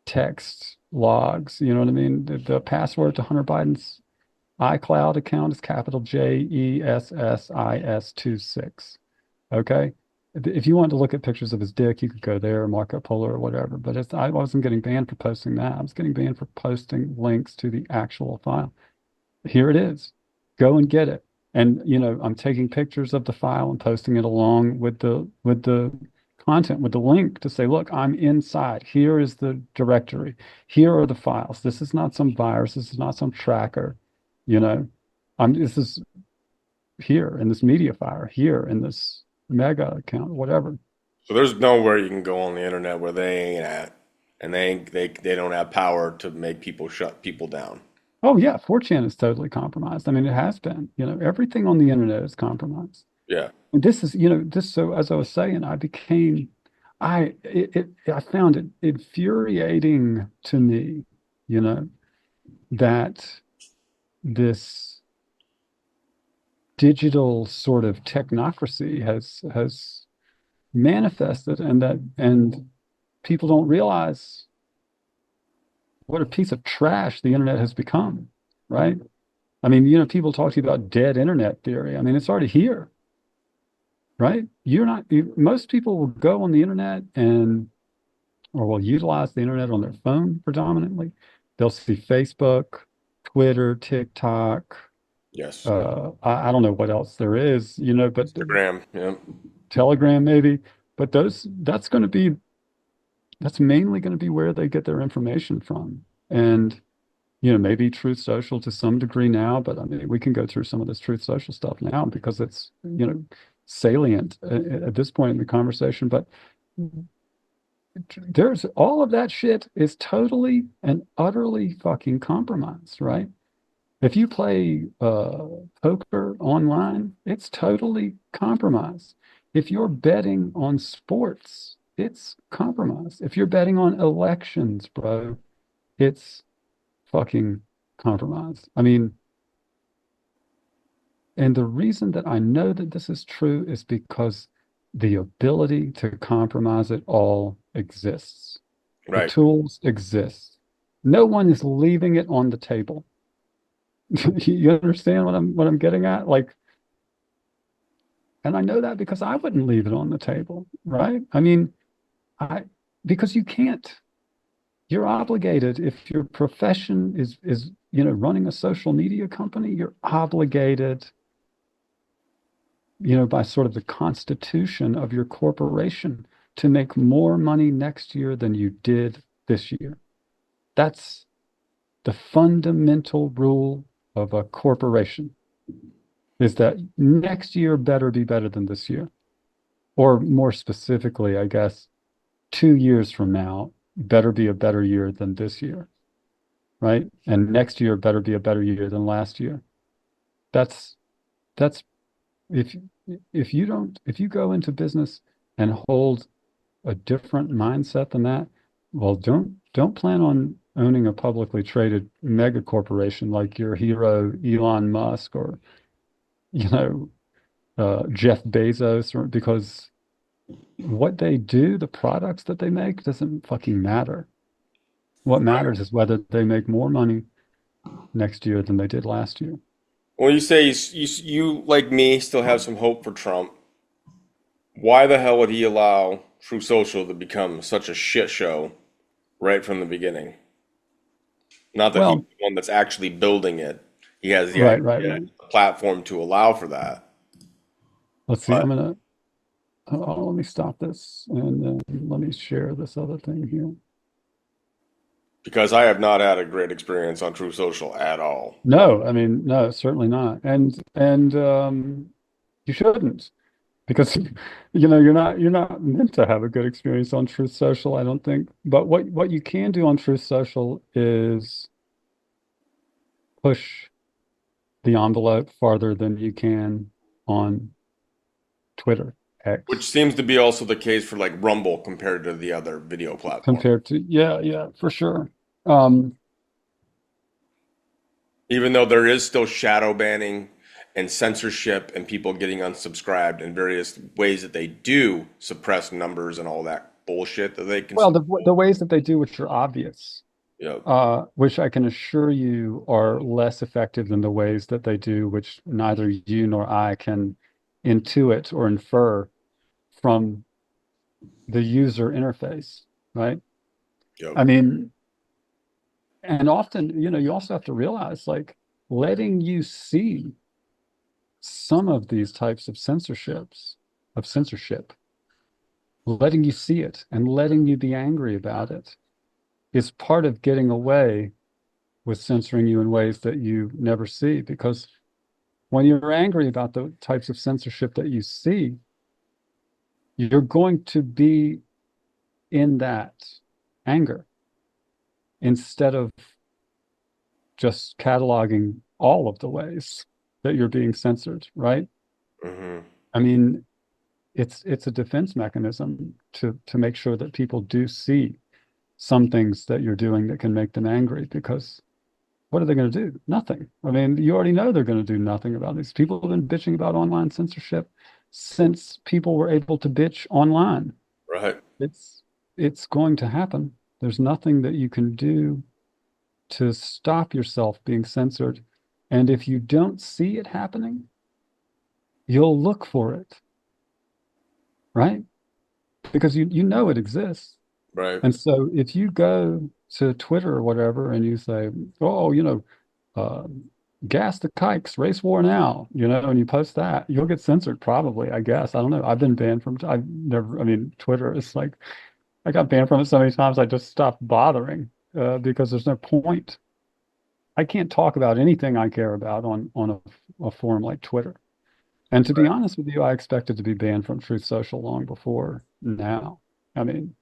text logs. You know what I mean? The password to Hunter Biden's iCloud account is capital JESSIS26. Okay. If you want to look at pictures of his dick, you could go there, Marco Polo or whatever. But I wasn't getting banned for posting that. I was getting banned for posting links to the actual file. Here it is. Go and get it. And you know, I'm taking pictures of the file and posting it along with the content, with the link to say, look, I'm inside. Here is the directory. Here are the files. This is not some virus. This is not some tracker. You know, this is here in this media fire, here in this mega account, whatever.
So there's nowhere you can go on the internet where they ain't at, and they don't have power to make people shut people down.
Oh yeah, 4chan is totally compromised. I mean, it has been. You know, everything on the internet is compromised.
Yeah,
And this is, you know, this. So as I was saying, I found it infuriating to me, you know, that this digital sort of technocracy has manifested, and people don't realize what a piece of trash the internet has become, right? I mean, you know, people talk to you about dead internet theory. I mean, it's already here, right? Most people will go on the internet or will utilize the internet on their phone predominantly. They'll see Facebook, Twitter, TikTok.
yes,
I don't know what else there is, you know, but
Instagram, yeah.
Telegram maybe. But that's mainly going to be where they get their information from. And you know, maybe Truth Social to some degree now, but I mean, we can go through some of this Truth Social stuff now because it's, you know, salient at this point in the conversation. But there's all of that shit is totally and utterly fucking compromised, right? If you play poker online, it's totally compromised. If you're betting on sports, it's compromised. If you're betting on elections, bro, it's fucking compromised. I mean, and the reason that I know that this is true is because the ability to compromise it all exists. The
Right.
tools exist. No one is leaving it on the table. You understand what I'm getting at? Like, and I know that because I wouldn't leave it on the table, right? I mean, I because you can't. You're obligated if your profession is you know running a social media company, you're obligated, you know, by sort of the constitution of your corporation to make more money next year than you did this year. That's the fundamental rule of a corporation is that next year better be better than this year. Or more specifically, I guess, 2 years from now better be a better year than this year, right? And next year better be a better year than last year. That's that's if if you go into business and hold a different mindset than that, well, don't plan on owning a publicly traded mega corporation like your hero Elon Musk or, you know, Jeff Bezos, or because what they do, the products that they make, doesn't fucking matter. What matters is whether they make more money next year than they did last year.
When you say you, like me, still have some hope for Trump, why the hell would he allow True Social to become such a shit show right from the beginning? Not that he's
Well,
the one that's actually building it. He has the
right, right,
idea,
right.
the platform to allow for that.
Let's see.
But
Let me stop this and then let me share this other thing here.
because I have not had a great experience on True Social at all.
No, I mean, no, certainly not. And you shouldn't because you're not meant to have a good experience on Truth Social, I don't think. But what you can do on Truth Social is push the envelope farther than you can on Twitter,
Which
X,
seems to be also the case for like Rumble compared to the other video platform.
compared to, yeah, yeah, for sure. Um,
Even though there is still shadow banning and censorship and people getting unsubscribed and various ways that they do suppress numbers and all that bullshit that they can
well,
still
the
do.
ways that they do, which are obvious,
Yeah,
which I can assure you are less effective than the ways that they do, which neither you nor I can intuit or infer from the user interface, right?
yeah,
I mean, and often, you also have to realize like letting you see some of these types of censorship, letting you see it and letting you be angry about it is part of getting away with censoring you in ways that you never see. Because when you're angry about the types of censorship that you see, you're going to be in that anger instead of just cataloging all of the ways that you're being censored, right?
hmm
I mean, it's a defense mechanism to make sure that people do see some things that you're doing that can make them angry because what are they going to do? Nothing. I mean, you already know they're going to do nothing about this. People have been bitching about online censorship since people were able to bitch online.
right,
It's it's going to happen. There's nothing that you can do to stop yourself being censored. And if you don't see it happening, you'll look for it, right? Because you know it exists.
right,
And so if you go to Twitter or whatever and you say, oh, uh, gas the kikes, race war now, and you post that, you'll get censored probably, I guess. I don't know. I've been banned from, I've never, I mean, Twitter is like, I got banned from it so many times I just stopped bothering because there's no point. I can't talk about anything I care about on a forum like Twitter. And to be
right,
honest with you, I expected to be banned from Truth Social long before now. I mean,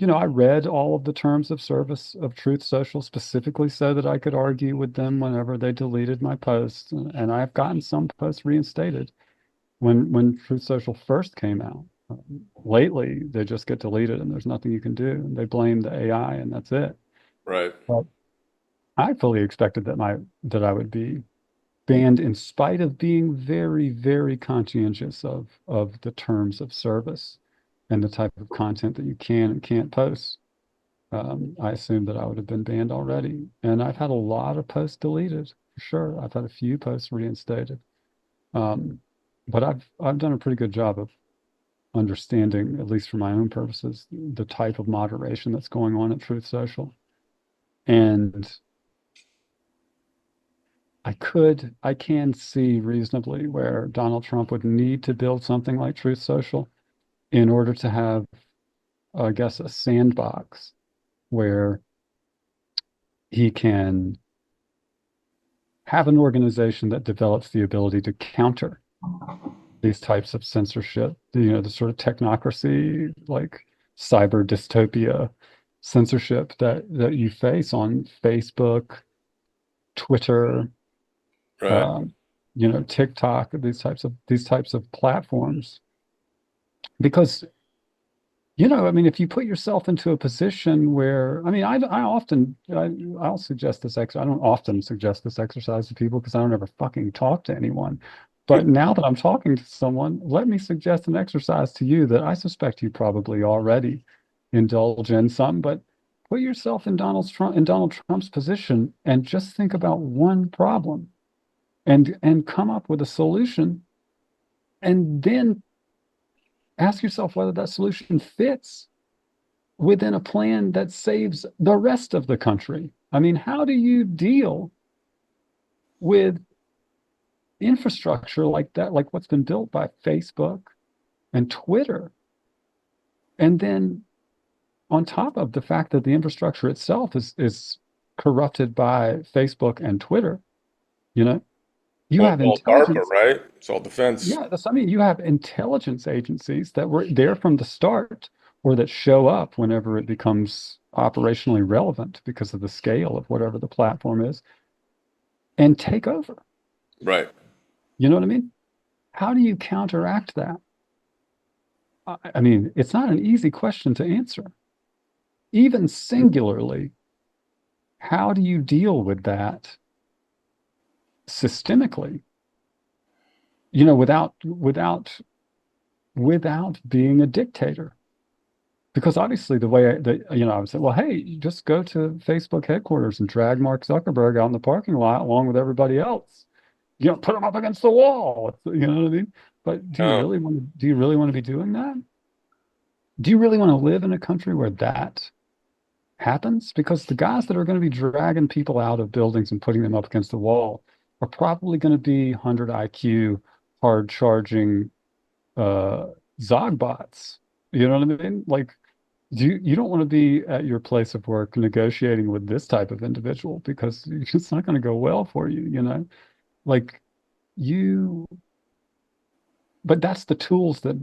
I read all of the terms of service of Truth Social specifically so that I could argue with them whenever they deleted my posts. And I've gotten some posts reinstated when Truth Social first came out. Lately, they just get deleted and there's nothing you can do. And they blame the AI and that's it.
right,
But I fully expected that I would be banned in spite of being very, very conscientious of the terms of service and the type of content that you can and can't post. I assumed that I would have been banned already. And I've had a lot of posts deleted, for sure. I've had a few posts reinstated. Um, but I've done a pretty good job of understanding, at least for my own purposes, the type of moderation that's going on at Truth Social. And I can see reasonably where Donald Trump would need to build something like Truth Social in order to have, I guess, a sandbox where he can have an organization that develops the ability to counter these types of censorship, the sort of technocracy, like cyber dystopia censorship that you face on Facebook, Twitter,
right.
um, TikTok, these types of platforms. Because I mean, if you put yourself into a position where, I mean, I'll suggest this I don't often suggest this exercise to people because I don't ever fucking talk to anyone. But now that I'm talking to someone, let me suggest an exercise to you that I suspect you probably already indulge in some, but put yourself in Donald Trump's position and just think about one problem and come up with a solution and then ask yourself whether that solution fits within a plan that saves the rest of the country. I mean, how do you deal with infrastructure like that, like what's been built by Facebook and Twitter? And then on top of the fact that the infrastructure itself is corrupted by Facebook and Twitter, you know, you
Well, it's
have
all DARPA,
intelligence.
right? It's all defense.
Yeah, I mean, you have intelligence agencies that were there from the start or that show up whenever it becomes operationally relevant because of the scale of whatever the platform is and take over.
Right.
You know what I mean? How do you counteract that? I mean, it's not an easy question to answer. Even singularly, how do you deal with that systemically? Without being a dictator. Because obviously the way I would say, well, hey, you just go to Facebook headquarters and drag Mark Zuckerberg out in the parking lot along with everybody else. Put them up against the wall. You know what I mean? But
Um,
do you really want to be doing that? Do you really want to live in a country where that happens? Because the guys that are going to be dragging people out of buildings and putting them up against the wall are probably going to be 100 IQ, hard charging uh Zogbots. You know what I mean? Like, you don't want to be at your place of work negotiating with this type of individual because it's not going to go well for you, you know? Like you but that's the tools that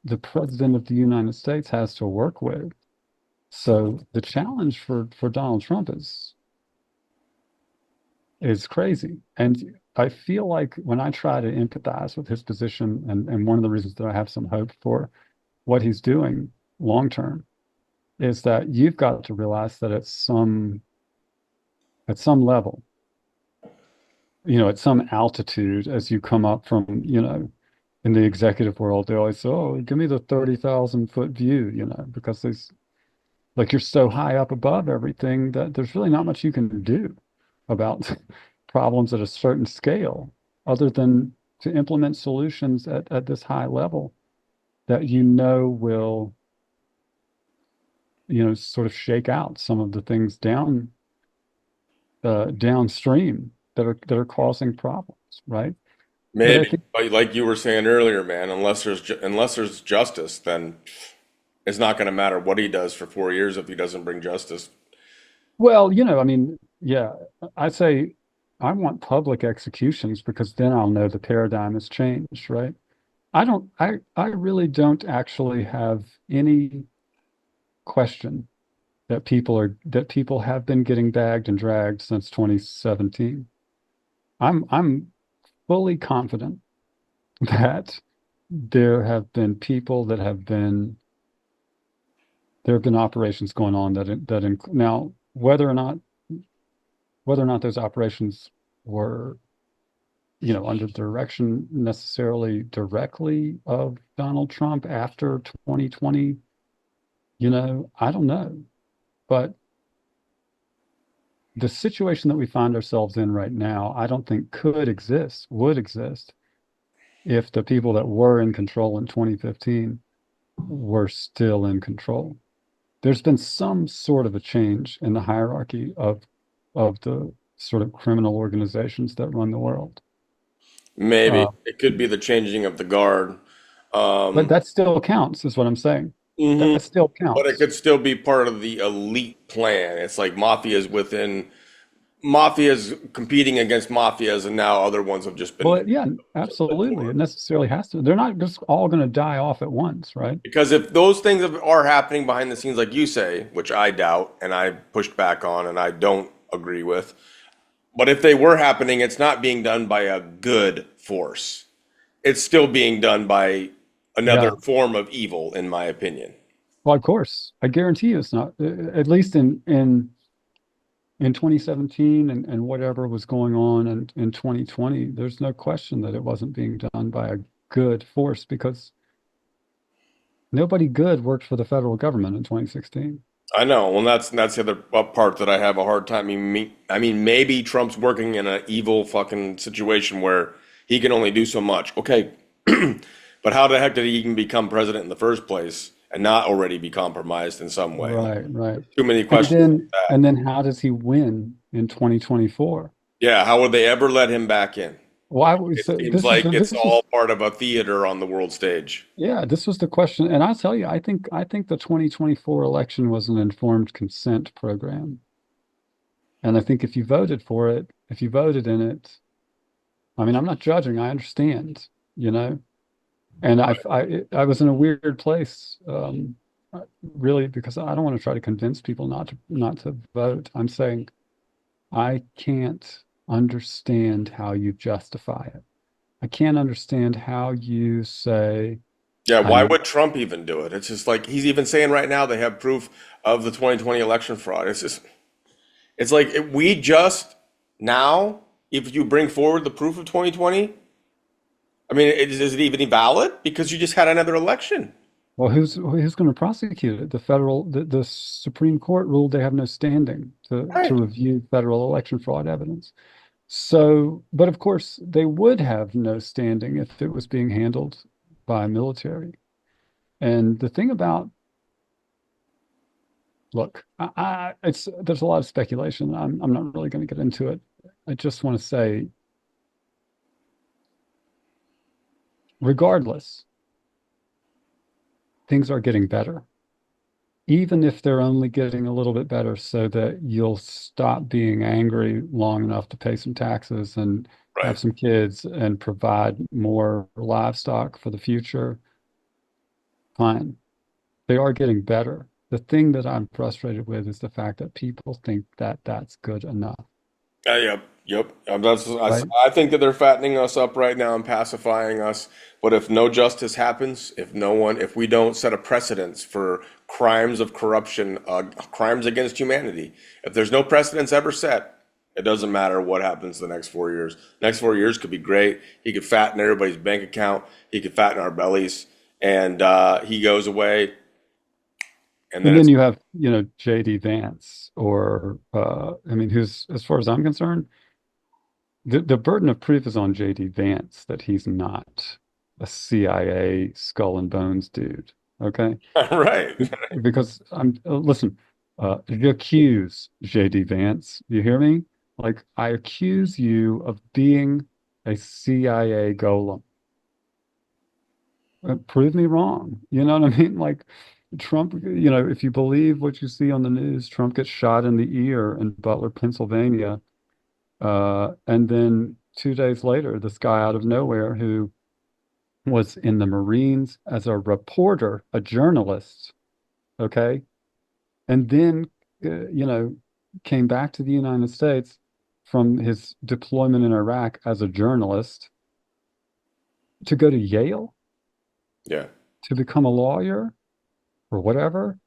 the president of the United States has to work with. So the challenge for Donald Trump is crazy. And I feel like when I try to empathize with his position, and one of the reasons that I have some hope for what he's doing long term is that you've got to realize that at some level, at some altitude as you come up from, in the executive world, they always say, oh, give me the 30,000 foot view, because there's like you're so high up above everything that there's really not much you can do about problems at a certain scale other than to implement solutions at this high level that will, sort of shake out some of the things downstream that are causing problems, right? But I
maybe,
think,
but like you were saying earlier, man, unless there's justice, then it's not going to matter what he does for 4 years if he doesn't bring justice.
well, I mean, yeah, I say I want public executions because then I'll know the paradigm has changed, right? I really don't actually have any question that people have been getting bagged and dragged since 2017. I'm fully confident that there have been operations going on now whether or not those operations were under direction necessarily directly of Donald Trump after 2020, I don't know. But the situation that we find ourselves in right now, I don't think would exist if the people that were in control in 2015 were still in control. There's been some sort of a change in the hierarchy of the sort of criminal organizations that run the world.
Maybe
Uh,
it could be the changing of the guard.
but
Um,
that still counts, is what I'm saying.
hmm
That still
But it
counts.
could still be part of the elite plan. It's like mafias competing against mafias, and now other ones have just been
Well, yeah, absolutely. It
born.
necessarily has to. They're not just all going to die off at once, right?
Because if those things are happening behind the scenes, like you say, which I doubt and I pushed back on and I don't agree with, but if they were happening, it's not being done by a good force. It's still being done by another
Yeah.
form of evil, in my opinion.
Well, of course, I guarantee you it's not. At least in 2017 and whatever was going on in 2020, there's no question that it wasn't being done by a good force because nobody good worked for the federal government in 2016.
I know. Well, that's the other part that I have a hard time. I mean, maybe Trump's working in an evil fucking situation where he can only do so much. Okay, but how the heck did he even become president in the first place and not already be compromised in some way? Like,
Right, right.
too many
And
questions like
then
that.
and then how does he win in 2024?
Yeah, how would they ever let him back in?
Why
It
so
seems like it's
this
all
was
part of a theater on the world stage.
yeah, this was the question. And I'll tell you, I think the 2024 election was an informed consent program. And I think if you voted for it, if you voted in it, I mean, I'm not judging, I understand, you know. And I was in a weird place, really, because I don't want to try to convince people not to vote. I'm saying I can't understand how you justify it. I can't understand how you say
Yeah, why
I'm
would Trump even do it? It's just like he's even saying right now they have proof of the 2020 election fraud. It's like we just now, if you bring forward the proof of 2020, I mean, is it even valid? Because you just had another election.
well, who's going to prosecute it? The Supreme Court ruled they have no standing to
Right.
review federal election fraud evidence. So, but of course, they would have no standing if it was being handled by military. And the thing about, look, it's there's a lot of speculation. I'm not really going to get into it. I just want to say, regardless, things are getting better, even if they're only getting a little bit better, so that you'll stop being angry long enough to pay some taxes and have
Right.
some kids and provide more livestock for the future. Fine. They are getting better. The thing that I'm frustrated with is the fact that people think that that's good enough,
Yep. Yep.
right?
I think that they're fattening us up right now and pacifying us. But if no justice happens, if we don't set a precedence for crimes of corruption, crimes against humanity, if there's no precedence ever set, it doesn't matter what happens the next 4 years. Next 4 years could be great. He could fatten everybody's bank account. He could fatten our bellies, and he goes away, and then
And then
it's
you have, JD Vance, or I mean, who's, as far as I'm concerned, the burden of proof is on JD Vance that he's not a CIA skull and bones dude. Okay?
right.
Because listen, you accuse JD Vance, you hear me? Like, I accuse you of being a CIA golem. Prove me wrong. You know what I mean? Like, Trump, if you believe what you see on the news, Trump gets shot in the ear in Butler, Pennsylvania. And then 2 days later, this guy out of nowhere who was in the Marines as a reporter, a journalist, okay, and then, came back to the United States from his deployment in Iraq as a journalist to go to Yale
Yeah.
to become a lawyer or whatever,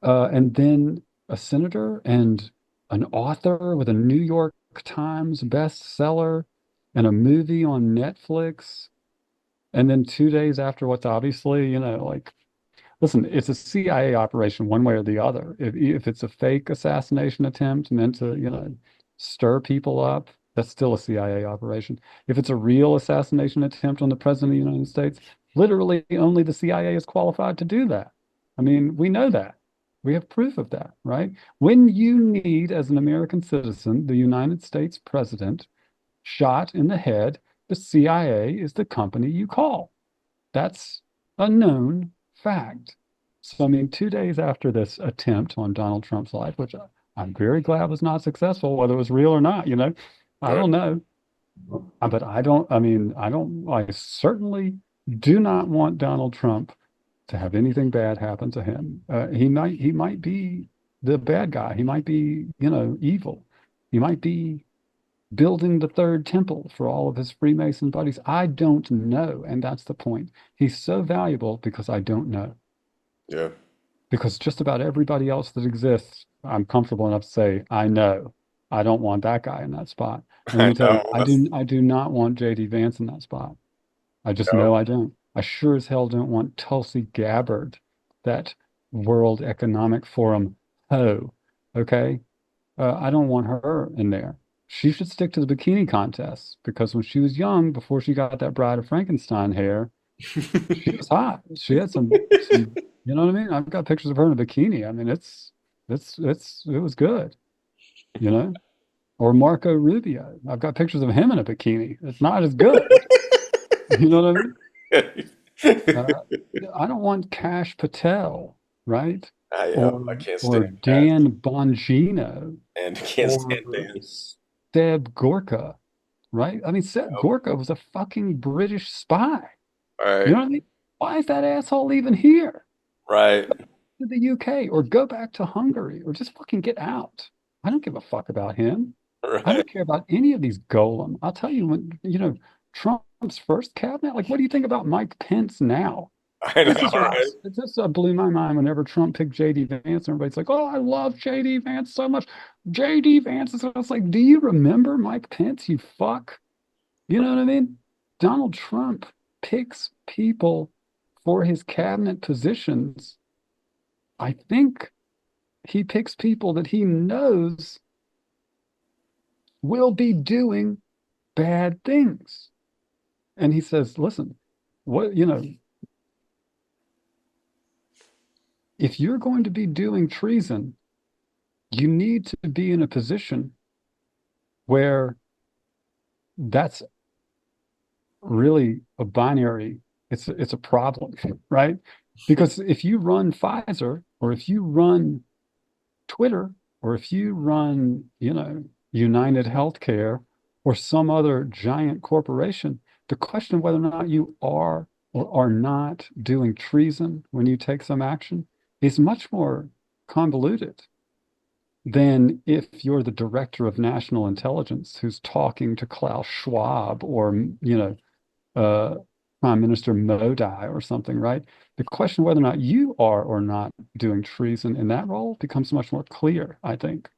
and then a senator and an author with a New York Times bestseller and a movie on Netflix. And then 2 days after what's obviously, like, listen, it's a CIA operation one way or the other. If it's a fake assassination attempt meant to, stir people up, that's still a CIA operation. If it's a real assassination attempt on the President of the United States, literally only the CIA is qualified to do that. I mean, we know that. We have proof of that, right? When you need, as an American citizen, the United States president shot in the head, the CIA is the company you call. That's a known fact. So, I mean, 2 days after this attempt on Donald Trump's life, which I'm very glad was not successful, whether it was real or not, I
Right.
don't know. But I certainly do not want Donald Trump to have anything bad happen to him. He might be the bad guy. He might be, evil. He might be building the third temple for all of his Freemason buddies. I don't know. And that's the point. He's so valuable because I don't know.
Yeah.
because just about everybody else that exists, I'm comfortable enough to say, I know I don't want that guy in that spot. And let
I
me tell you,
know. That's,
I do not want JD Vance in that spot. I just
yeah.
know I don't. I sure as hell don't want Tulsi Gabbard, that World Economic Forum hoe. Okay? I don't want her in there. She should stick to the bikini contests because when she was young, before she got that Bride of Frankenstein hair, she was hot. She had some, you know what I mean? I've got pictures of her in a bikini. I mean, it was good, you know? Or Marco Rubio. I've got pictures of him in a bikini. It's not as good. You know what I mean? Uh, I don't want Cash Patel, right?
Yeah,
Or
I can't
or
stand Cash,
Dan Bongino
and I can't
or
stand Dan.
Seb Gorka, right? I mean, Seb Gorka was a fucking British spy.
All
You
right,
know what I mean? Why is that asshole even here?
right,
To the UK or go back to Hungary or just fucking get out. I don't give a fuck about him. I
right.
don't care about any of these golem. I'll tell you when, Trump's first cabinet, like what do you think about Mike Pence now?
I
This
know,
is what
right,
this blew my mind whenever Trump picked JD Vance. Everybody's like, "Oh, I love JD Vance so much." JD Vance is. I was like, "Do you remember Mike Pence? You fuck." You know what I mean? Donald Trump picks people for his cabinet positions. I think he picks people that he knows will be doing bad things. And he says, "Listen, if you're going to be doing treason, you need to be in a position where that's really a binary. It's a problem, right? Because if you run Pfizer or if you run Twitter or if you run, United Healthcare or some other giant corporation, the question of whether or not you are or are not doing treason when you take some action is much more convoluted than if you're the director of national intelligence who's talking to Klaus Schwab or, uh, Prime Minister Modi or something, right? The question whether or not you are or not doing treason in that role becomes much more clear, I think.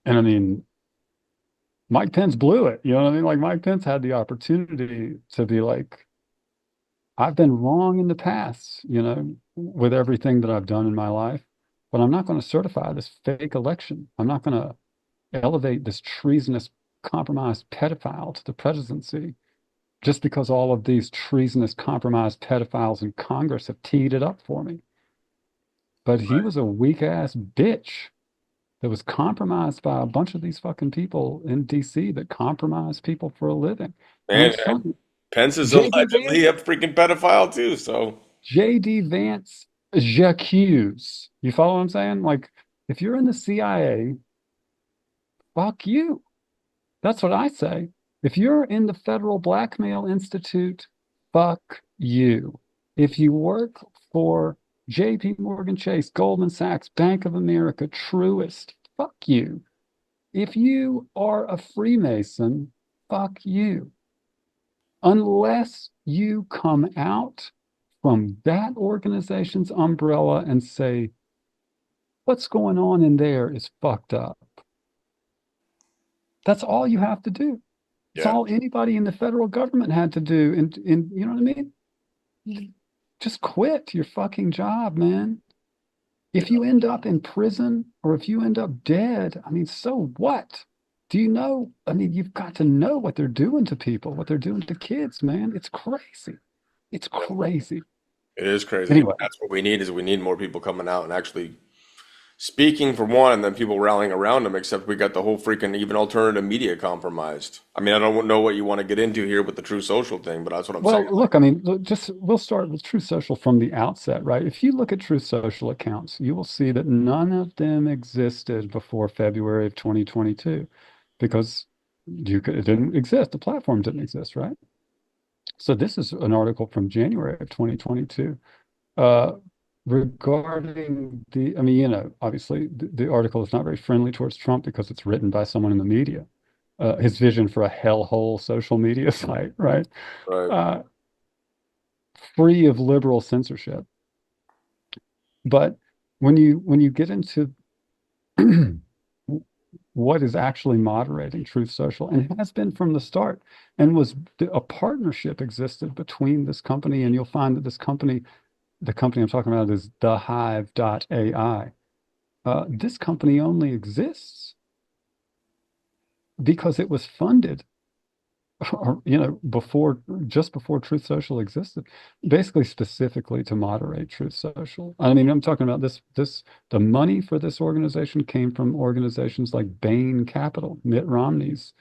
And I mean, Mike Pence blew it. You know what I mean? Like Mike Pence had the opportunity to be like, I've been wrong in the past, with everything that I've done in my life, but I'm not going to certify this fake election. I'm not going to elevate this treasonous, compromised pedophile to the presidency just because all of these treasonous, compromised pedophiles in Congress have teed it up for me. But he was a weak ass bitch that was compromised by a bunch of these fucking people in DC that compromise people for a living. And
man.
it's funny.
Pence is
JD
allegedly
Vance,
a freaking pedophile too. So,
JD Vance j'accuse. You follow what I'm saying? Like, if you're in the CIA, fuck you. That's what I say. If you're in the Federal Blackmail Institute, fuck you. If you work for JP Morgan Chase, Goldman Sachs, Bank of America, Truist, fuck you. If you are a Freemason, fuck you. Unless you come out from that organization's umbrella and say, what's going on in there is fucked up. That's all you have to do. It's
yeah,
all anybody in the federal government had to do. And you know what I mean? Just quit your fucking job, man.
yeah,
If you end up in prison or if you end up dead, I mean, so what? Do you know? I mean, you've got to know what they're doing to people, what they're doing to kids, man. It's crazy. It's
yeah.
crazy.
It is crazy.
Anyway,
That's what we need is we need more people coming out and actually speaking for one, and then people rallying around them. Except we got the whole freaking even alternative media compromised. I mean, I don't know what you want to get into here with the True Social thing, but that's what I'm saying.
well, look, I mean, just we'll start with True Social from the outset, right? If you look at True Social accounts, you will see that none of them existed before February of 2022 because it didn't exist. The platform didn't exist, right? So this is an article from January of 2022 uh, regarding I mean, obviously the article is not very friendly towards Trump because it's written by someone in the media. His vision for a hellhole social media site, right?
Right.
Uh, free of liberal censorship. But when you get into what is actually moderating Truth Social, and it has been from the start, and was a partnership existed between this company, and you'll find that this company, the company I'm talking about is the Hive AI. This company only exists because it was funded, or, before, just before Truth Social existed, basically specifically to moderate Truth Social. I mean, I'm talking about the money for this organization came from organizations like Bain Capital, Mitt Romney's,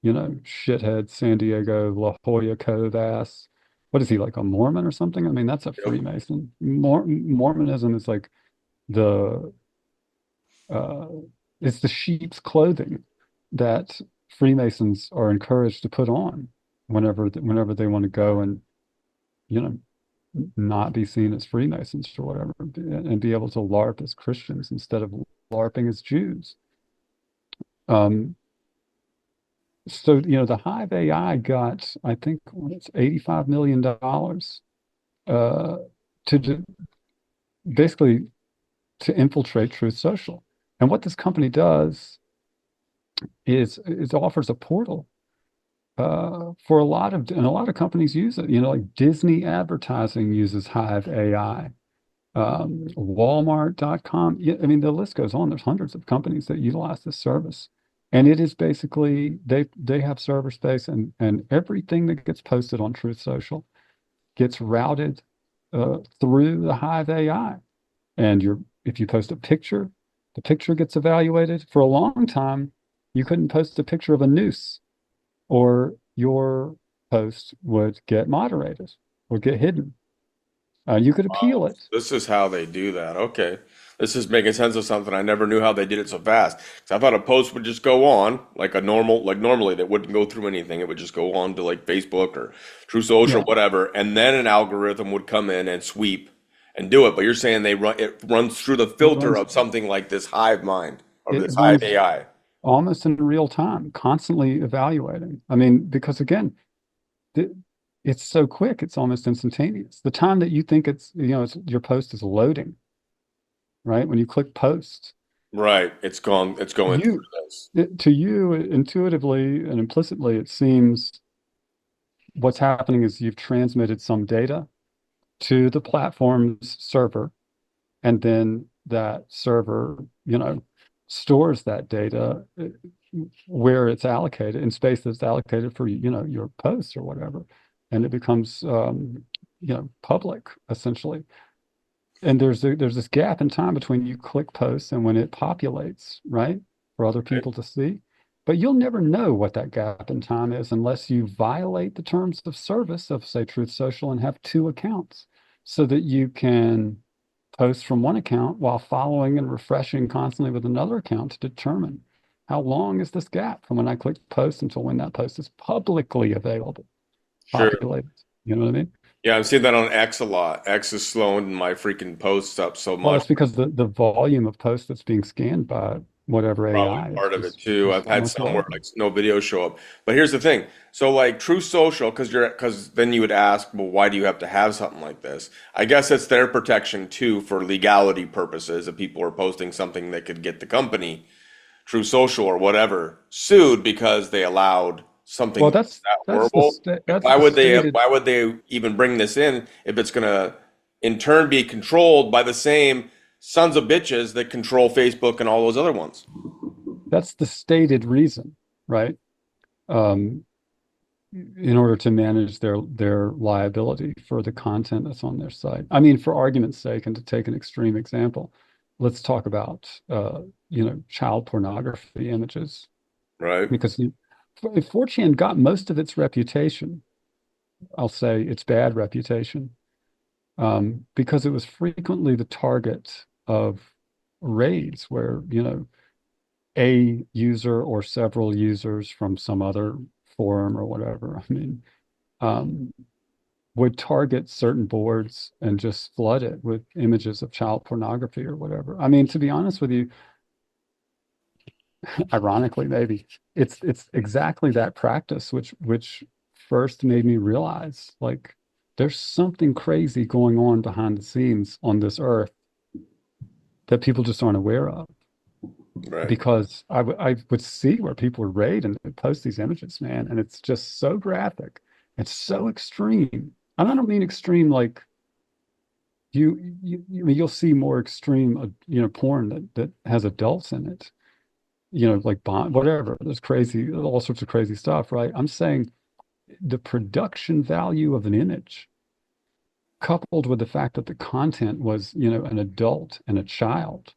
shithead San Diego La Jolla Cove ass. What is he, like a Mormon or something? I mean, that's a
Yep.
Freemason. Mormonism is like the uh, it's the sheep's clothing that Freemasons are encouraged to put on whenever they want to go and you know not be seen as Freemasons or whatever, and be able to LARP as Christians instead of LARPing as Jews. Um, so the Hive AI got, I think, it's $85 million to basically to infiltrate Truth Social. And what this company does is it offers a portal for and a lot of companies use it. Like Disney advertising uses Hive AI. Walmart.com. Yeah, I mean, the list goes on. There's hundreds of companies that utilize this service. And it is basically they have server space, and everything that gets posted on Truth Social gets routed through the Hive AI. And if you post a picture, the picture gets evaluated. For a long time, you couldn't post a picture of a noose, or your post would get moderated or get hidden. You could appeal it.
This is how they do that. Okay. This is making sense of something. I never knew how they did it so fast. 'Cause I thought a post would just go on like a normal, like normally that wouldn't go through anything. It would just go on to like Facebook or True Social,
Yeah,
whatever, and then an algorithm would come in and sweep and do it. But you're saying it runs through the
it
filter
runs
of something like this Hive mind or
it
this Hive
runs
AI.
almost in real time, constantly evaluating. I mean, because again, th- it's so quick, it's almost instantaneous. The time that you think your post is loading, right? When you click post,
Right. It's gone. It's going through
you
this.
to you intuitively and implicitly, it seems what's happening is you've transmitted some data to the platform's server, and then that server, stores that data where it's allocated in space that's allocated for your posts or whatever, and it becomes public essentially. And there's this gap in time between you click posts and when it populates, right, for other
Right?
people to see. But you'll never know what that gap in time is unless you violate the terms of service of, say, Truth Social, and have two accounts, so that you can post from one account while following and refreshing constantly with another account to determine how long is this gap from when I click post until when that post is publicly available,
Sure.
populated. You know what I mean?
Yeah, I'm seeing that on X a lot. X is slowing my freaking posts up so
Well,
much.
it's because the volume of posts that's being scanned by whatever
Probably
AI is
part of it too. I've
just
had
much
some where
larger.
like no videos show up. But here's the thing. So like True Social, because then you would ask, well, why do you have to have something like this? I guess it's their protection too for legality purposes. If people are posting something that could get the company, True Social or whatever, sued because they allowed
Well,
something
that's
that
that's the
horrible.
sta
Like,
that's the stated.
why would they even bring this in if it's gonna in turn be controlled by the same sons of bitches that control Facebook and all those other ones?
That's the stated reason, right? Um, in order to manage their liability for the content that's on their site. I mean, for argument's sake, and to take an extreme example, let's talk about child pornography images,
Right?
because 4chan got most of its reputation. I'll say its bad reputation, because it was frequently the target of raids where, a user or several users from some other forum or whatever, I mean, um, would target certain boards and just flood it with images of child pornography or whatever. I mean, to be honest with you, ironically, maybe it's exactly that practice which first made me realize, like, there's something crazy going on behind the scenes on this earth, that people just aren't aware of.
Right.
Because I would see where people would raid and they'd post these images, man, and it's just so graphic. It's so extreme. And I don't mean extreme like I mean, you'll see more extreme, porn that has adults in it, like Bond, whatever. There's crazy, all sorts of crazy stuff, right? I'm saying the production value of an image, coupled with the fact that the content was, an adult and a child.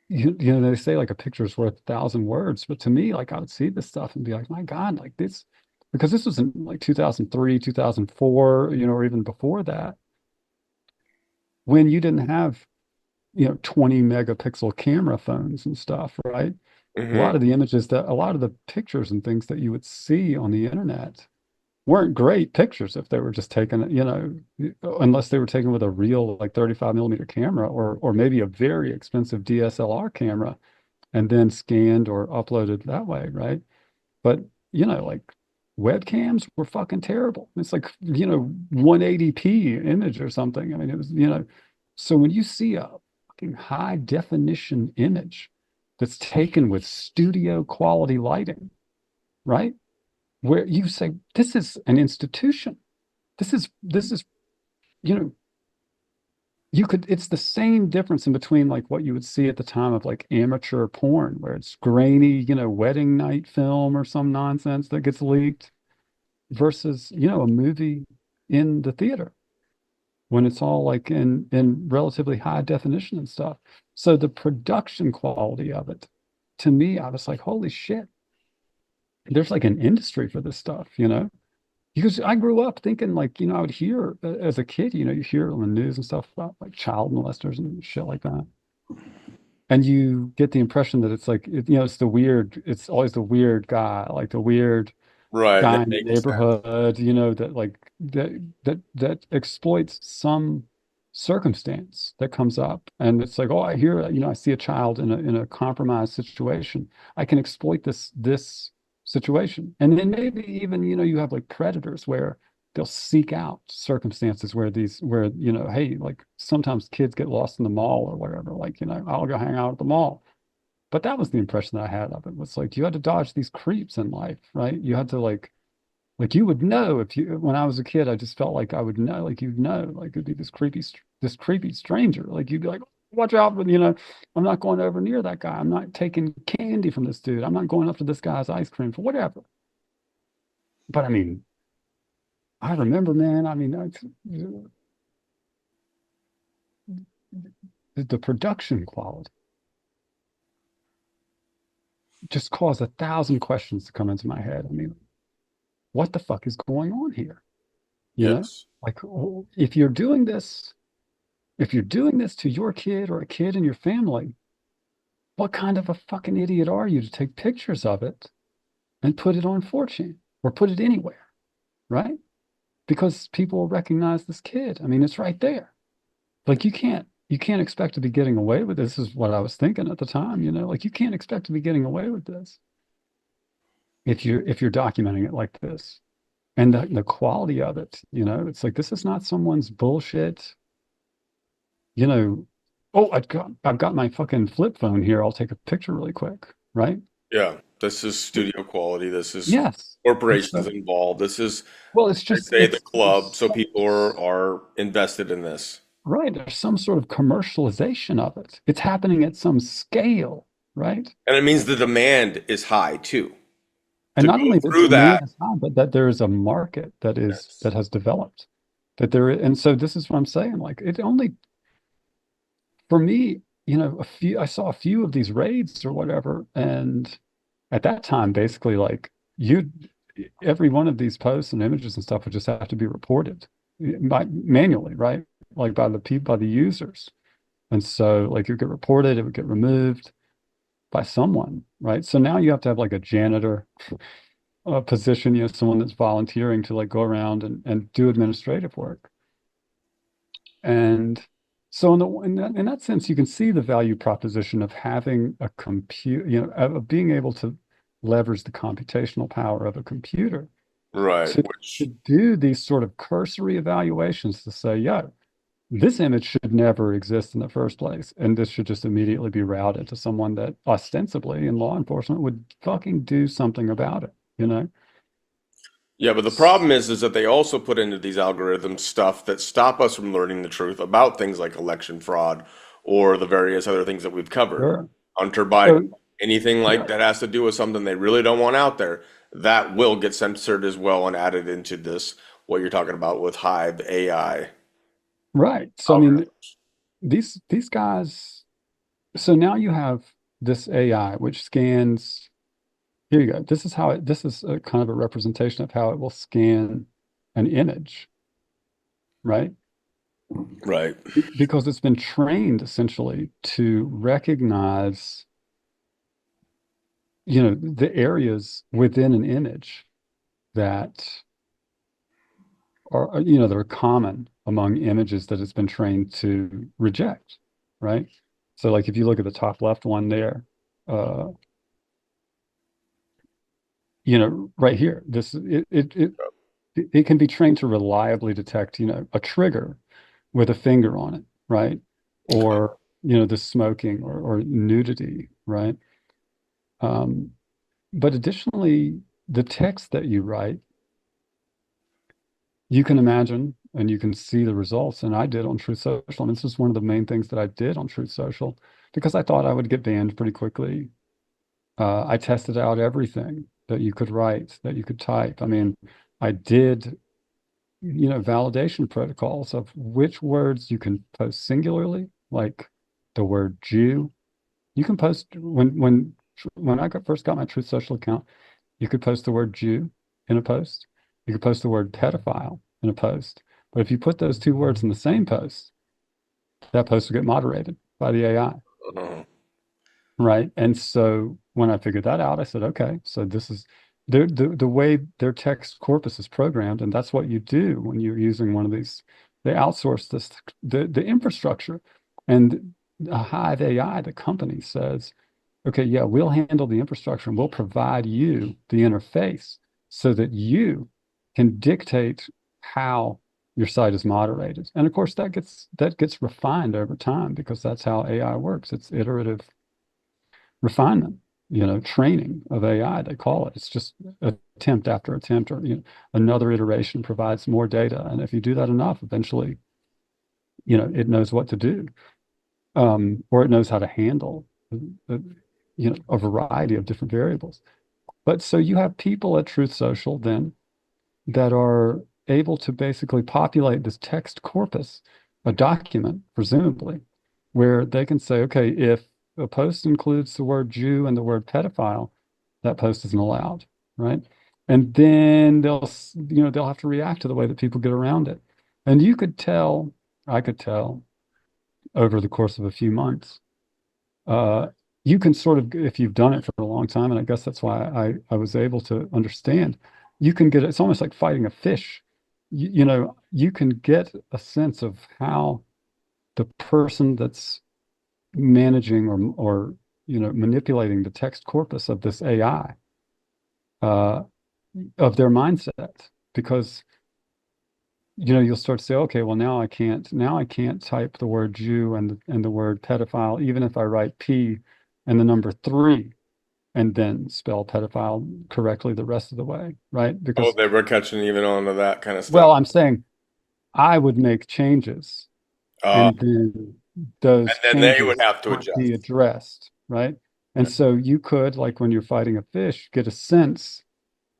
They say like a picture is worth 1,000 words, but to me, like I would see this stuff and be like, my God, like this, because this was in like 2003, 2004, or even before that, when you didn't have, 20 megapixel camera phones and stuff, right?
Hmm.
A lot of the pictures and things that you would see on the internet weren't great pictures if they were just taken, unless they were taken with a real like 35 millimeter camera or maybe a very expensive DSLR camera and then scanned or uploaded that way, right? But, like webcams were fucking terrible. It's like, 180p image or something. I mean, it was, so when you see a fucking high definition image that's taken with studio quality lighting, right? Where you say, this is an institution. This is, you know, it's the same difference in between like what you would see at the time of like amateur porn, where it's grainy, wedding night film or some nonsense that gets leaked versus, a movie in the theater when it's all like in relatively high definition and stuff. So the production quality of it, to me, I was like, holy shit, there's like an industry for this stuff. Because I grew up thinking like, I would hear as a kid, you hear on the news and stuff about like child molesters and shit like that. And you get the impression that it's like, it's always the weird guy, like the weird
Right.
guy
That
in the
makes sense.
neighborhood, that like that exploits some circumstance that comes up. And it's like, oh, I hear, I see a child in a compromised situation. I can exploit this situation. And then maybe even, you have like predators where they'll seek out circumstances where, hey, like sometimes kids get lost in the mall or whatever, like, I'll go hang out at the mall. But that was the impression that I had of it. Was like you had to dodge these creeps in life, right? You had to like you would know if you when I was a kid, I just felt like I would know, like you'd know, like it'd be this creepy stranger. Like you'd be like, watch out, but I'm not going over near that guy. I'm not taking candy from this dude. I'm not going up to this guy's ice cream for whatever. But I mean, I remember, man, I mean, the production quality just caused 1,000 questions to come into my head. I mean, what the fuck is going on here?
Yes.
Like if you're doing this, if you're doing this to your kid or a kid in your family, what kind of a fucking idiot are you to take pictures of it and put it on 4chan or put it anywhere, right? Because people will recognize this kid. I mean, it's right there. Like you can't expect to be getting away with this. Is what I was thinking at the time, like you can't expect to be getting away with this if you're documenting it like this. And the quality of it, it's like this is not someone's bullshit, you know, oh, I've got my fucking flip phone here. I'll take a picture really quick, right?
Yeah. This is studio quality. This is
Yes. It's
corporations involved. This is,
well, it's
they
just
say, the club.
there's
So people are invested in this.
right. There's some sort of commercialization of it. It's happening at some scale, right?
And it means the demand is high too.
And
To
not
go
only the
through that.
demand is high, but that there is a market that
Yes.
has developed. And so this is what I'm saying. Like it only for me, I saw a few of these raids or whatever, and at that time, basically, like every one of these posts and images and stuff would just have to be reported manually, right? Like by the people, by the users. And so, like, it would get reported, it would get removed by someone, right? So now you have to have like a janitor position, someone that's volunteering to like go around and do administrative work. And so in that sense, you can see the value proposition of having a compute, of being able to leverage the computational power of a computer
Right.
to
Which,
do these sort of cursory evaluations to say, yeah, this image should never exist in the first place, and this should just immediately be routed to someone that ostensibly in law enforcement would fucking do something about it, you know?
Yeah, but the problem is that they also put into these algorithms stuff that stop us from learning the truth about things like election fraud or the various other things that we've covered.
Sure.
Hunter Biden,
So,
anything like
right,
that has to do with something they really don't want out there, that will get censored as well and added into this, what you're talking about with Hive AI
right. So, I mean,
algorithm.
these guys, so now you have this AI which scans, here you go. This is a kind of a representation of how it will scan an image, right?
Right.
Because it's been trained essentially to recognize, the areas within an image that are, that are common among images that it's been trained to reject, right? So like if you look at the top left one there, uh, right here, it can be trained to reliably detect, a trigger with a finger on it, right? Or, the smoking or nudity, right? Um, but additionally, the text that you write, you can imagine and you can see the results. And I did on Truth Social. And this is one of the main things that I did on Truth Social because I thought I would get banned pretty quickly. I tested out everything that you could write, that you could type. I mean, I did, validation protocols of which words you can post singularly, like the word Jew. You can post when first got my Truth Social account, you could post the word Jew in a post. You could post the word pedophile in a post. But if you put those two words in the same post, that post will get moderated by the AI.
Uh-huh.
Right. And so when I figured that out, I said, okay, so this is the way their text corpus is programmed, and that's what you do when you're using one of these. They outsource the infrastructure. And Hive AI, the company says, okay, yeah, we'll handle the infrastructure and we'll provide you the interface so that you can dictate how your site is moderated. And of course that gets refined over time because that's how AI works. It's iterative refinement, training of AI, they call it. It's just attempt after attempt, or another iteration provides more data. And if you do that enough, eventually, it knows what to do, or it knows how to handle, uh, a variety of different variables. But so you have people at Truth Social then that are able to basically populate this text corpus, a document, presumably, where they can say, okay, if a post includes the word Jew and the word pedophile, that post isn't allowed, right? And then they'll have to react to the way that people get around it. And you could tell, I could tell over the course of a few months, uh, you can sort of, if you've done it for a long time, and I guess that's why I was able to understand, you can get, it's almost like fighting a fish. You can get a sense of how the person that's managing or manipulating the text corpus of this AI, uh, of their mindset, because you'll start to say, okay, well now I can't type the word Jew and the word pedophile, even if I write P and the number three and then spell pedophile correctly the rest of the way, right?
Oh,
Because,
they were catching even on to that kind of stuff.
well, I'm saying I would make changes
Uh,
and then those
and then they would
changes
have to
would be
adjust.
addressed, right? And so you could, like when you're fighting a fish, get a sense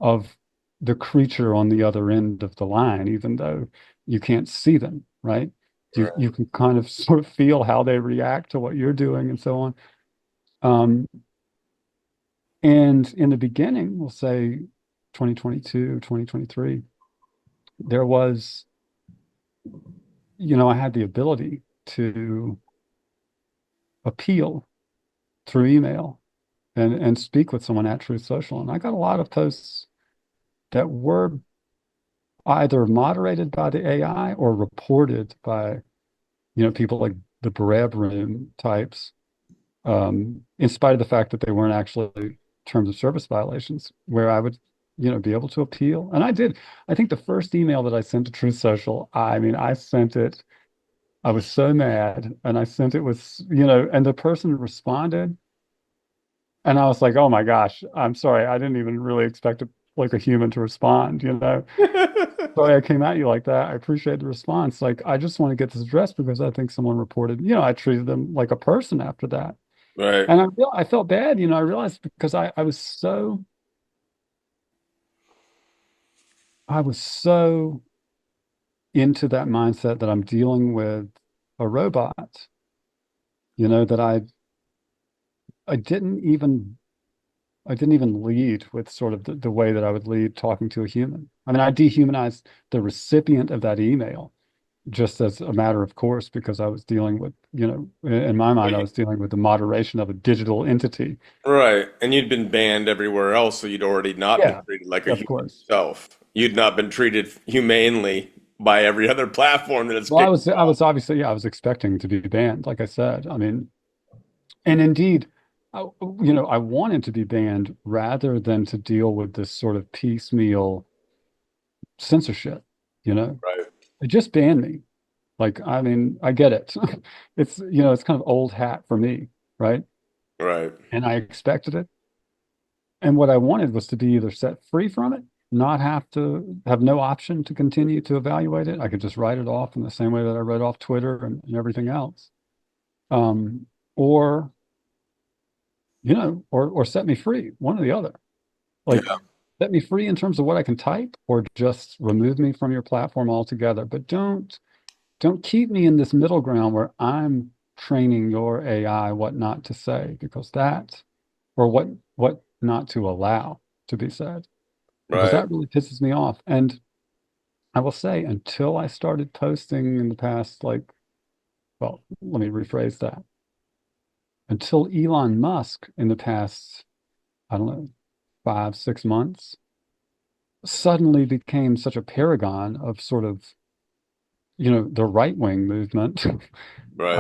of the creature on the other end of the line, even though you can't see them, right? You can kind of sort of feel how they react to what you're doing and so on. Um, and in the beginning, we'll say 2022, 2023, there was, I had the ability to appeal through email and speak with someone at Truth Social. And I got a lot of posts that were either moderated by the AI or reported by, people like the Breb Room types, in spite of the fact that they weren't actually terms of service violations, where I would, be able to appeal. And I did. I think the first email that I sent to Truth Social, I mean, I sent it I was so mad, and I sent it with, and the person responded, and I was like, oh my gosh, I'm sorry, I didn't even really expect like a human to respond. Sorry I came at you like that. I appreciate the response. Like, I just want to get this addressed because I think someone reported, I treated them like a person after that.
Right,
And I felt bad, I realized because I was so into that mindset that I'm dealing with a robot, that I didn't even I didn't even lead with sort of the way that I would lead talking to a human. I mean, I dehumanized the recipient of that email just as a matter of course because I was dealing with, in my mind, I was dealing with the moderation of a digital entity.
right. And you'd been banned everywhere else, so you'd already not been
Yeah,
treated like a
of
human
course.
yourself. You'd not been treated humanely by every other platform that has
Well,
kicked
I
off.
was obviously, yeah, I was expecting to be banned, like I said. I mean, and indeed, I wanted to be banned rather than to deal with this sort of piecemeal censorship, you know?
Right,
It just banned me. Like, I mean, I get it. It's kind of old hat for me, right?
right,
And I expected it. And what I wanted was to be either set free from it, not have to have no option to continue to evaluate it. I could just write it off in the same way that I wrote off Twitter and everything else. Um, or, or set me free, one or the other. Like,
yeah,
set me free in terms of what I can type, or just remove me from your platform altogether. But don't keep me in this middle ground where I'm training your AI what not to say, because that, or what not to allow to be said, because
right.
that really pisses me off. And I will say, until I started posting in the past, like, well, let me rephrase that. Until Elon Musk in the past, I don't know, 5, 6 months, suddenly became such a paragon of sort of, the right wing movement.
Right.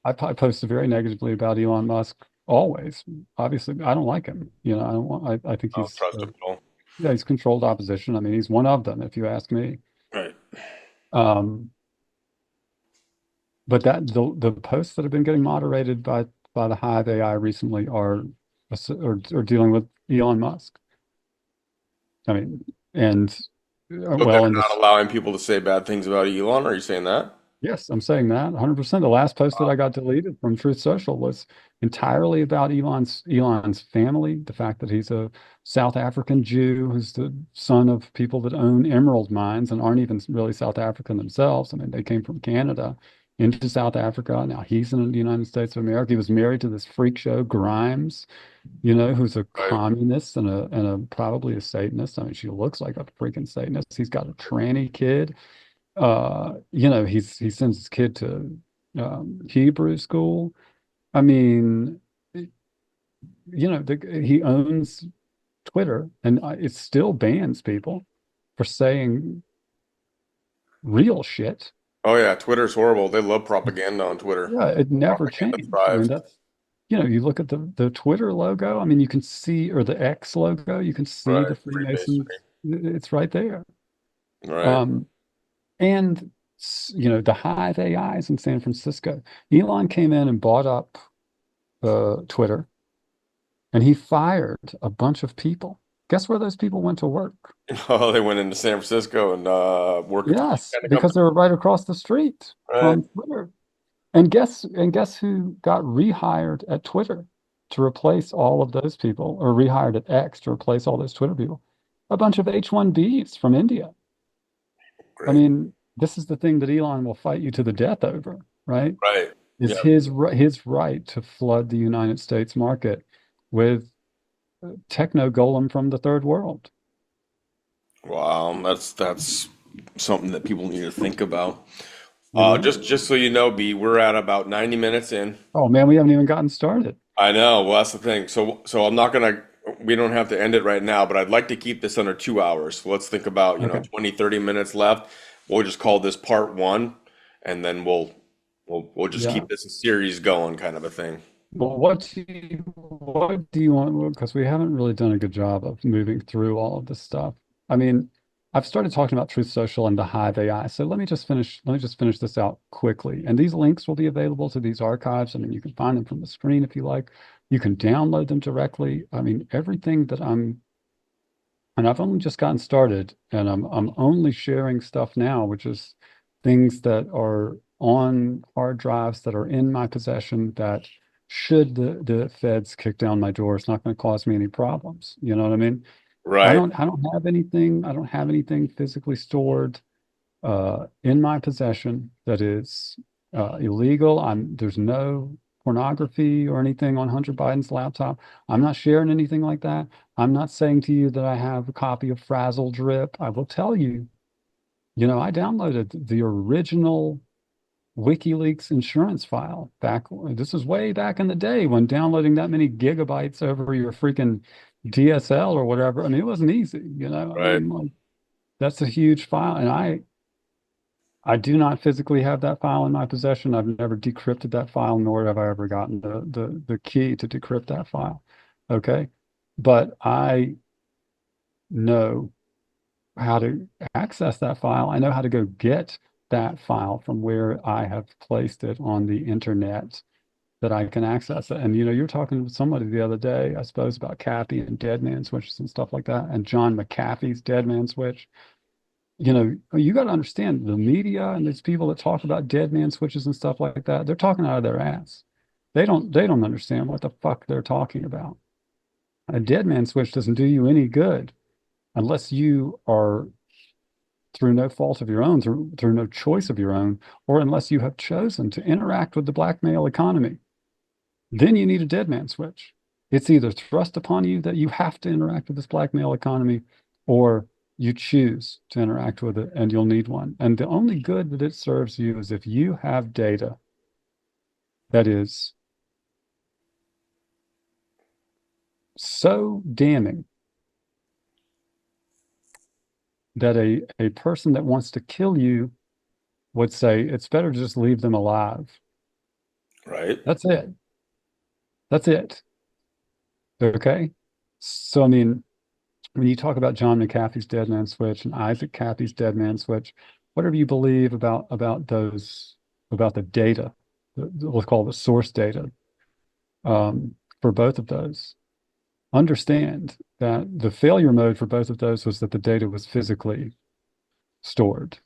I posted very negatively about Elon Musk always. Obviously, I don't like him. I don't want, I think
I don't
he's,
trust him at all.
yeah, he's controlled opposition. I mean, he's one of them, if you ask me.
Right.
Um, but the posts that have been getting moderated by the Hive AI recently are dealing with Elon Musk. I mean, and
So they're
well, in
not
this,
allowing people to say bad things about Elon? Are you saying that?
yes, I'm saying that 100%. The last post that I got deleted from Truth Social was entirely about Elon's family, the fact that he's a South African Jew who's the son of people that own emerald mines and aren't even really South African themselves. I mean, they came from Canada into South Africa. Now he's in the United States of America. He was married to this freak show Grimes, who's a
Right.
communist and a probably a Satanist. I mean, she looks like a freaking Satanist. He's got a tranny kid. He sends his kid to Hebrew school. I mean, he owns Twitter, and it still bans people for saying real shit.
Oh yeah, Twitter's horrible. They love propaganda on Twitter.
Yeah, it never
Propaganda
changed. I mean,
thrives.
that's, you look at the Twitter logo. I mean, you can see, or the X logo, you can see the
Right.
Freemasons.
Freemasonry.
It's right there.
Right.
Um, and the Hive AIs in San Francisco. Elon came in and bought up Twitter, and he fired a bunch of people. Guess where those people went to work?
Oh, they went into San Francisco and worked for these
Yes,
kind of
because
companies.
they were right across the street
Right.
from Twitter. And guess who got rehired at Twitter to replace all of those people, or rehired at X to replace all those Twitter people? A bunch of H-1Bs from India. I
Great.
mean, this is the thing that Elon will fight you to the death over, right?
Right.
Is
Yeah.
his right to flood the United States market with techno golem from the third world.
Wow. That's something that people need to think about.
You know?
Just so you know, B, we're at about 90 minutes in.
Oh man, we haven't even gotten started.
I know. Well, that's the thing. So I'm not gonna. We don't have to end it right now, but I'd like to keep this under 2 hours. So let's think about,
Okay.
20, 30 minutes left. We'll just call this part one, and then we'll just
Yeah.
keep this series going, kind of a thing.
Well, what do you want? Because we haven't really done a good job of moving through all of this stuff. I mean, I've started talking about Truth Social and the Hive AI. So let me just finish this out quickly. And these links will be available to these archives. I mean, you can find them from the screen if you like. You can download them directly. I mean, everything that and I've only just gotten started, and I'm only sharing stuff now, which is things that are on hard drives that are in my possession that should the feds kick down my door, it's not going to cause me any problems. You know what I mean?
Right.
I don't have anything physically stored in my possession that is illegal. There's no pornography or anything on Hunter Biden's laptop. I'm not sharing anything like that. I'm not saying to you that I have a copy of Frazzle Drip. I will tell you, I downloaded the original WikiLeaks insurance file back. This was way back in the day when downloading that many gigabytes over your freaking DSL or whatever. I mean, it wasn't easy, I
Right.
mean, like that's a huge file, and I do not physically have that file in my possession. I've never decrypted that file, nor have I ever gotten the key to decrypt that file. Okay. But I know how to access that file. I know how to go get that file from where I have placed it on the internet that I can access it. And you were talking with somebody the other day, I suppose, about Kathy and dead man switches and stuff like that, and John McAfee's dead man switch. You got to understand the media and these people that talk about dead man switches and stuff like that, they're talking out of their ass. They don't understand what the fuck they're talking about. A dead man switch doesn't do you any good unless you are through no fault of your own, through no choice of your own, or unless you have chosen to interact with the blackmail economy. Then you need a dead man switch. It's either thrust upon you that you have to interact with this blackmail economy, or you choose to interact with it and you'll need one. And the only good that it serves you is if you have data that is so damning that a person that wants to kill you would say it's better to just leave them alive.
Right.
That's it. That's it. Okay. So, I mean, when you talk about John McAfee's dead man switch and Isaac Cappy's dead man switch, whatever you believe about those about the data, let's call it the source data for both of those, understand that the failure mode for both of those was that the data was physically stored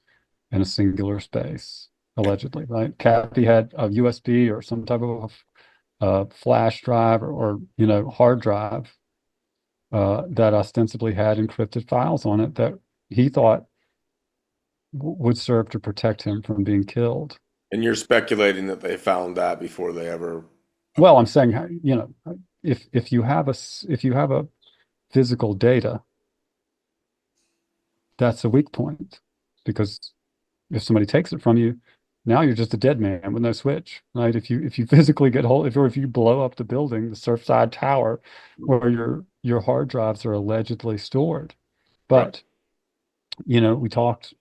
in a singular space, allegedly, right? Cappy had a USB or some type of flash drive or hard drive that ostensibly had encrypted files on it that he thought would serve to protect him from being killed.
And you're speculating that they found that before they ever.
Well, I'm saying, if if you have a physical data, that's a weak point because if somebody takes it from you, now you're just a dead man with no switch, right? If you physically get hold, if you blow up the building, the Surfside Tower, where your hard drives are allegedly stored,
Right.
but we talked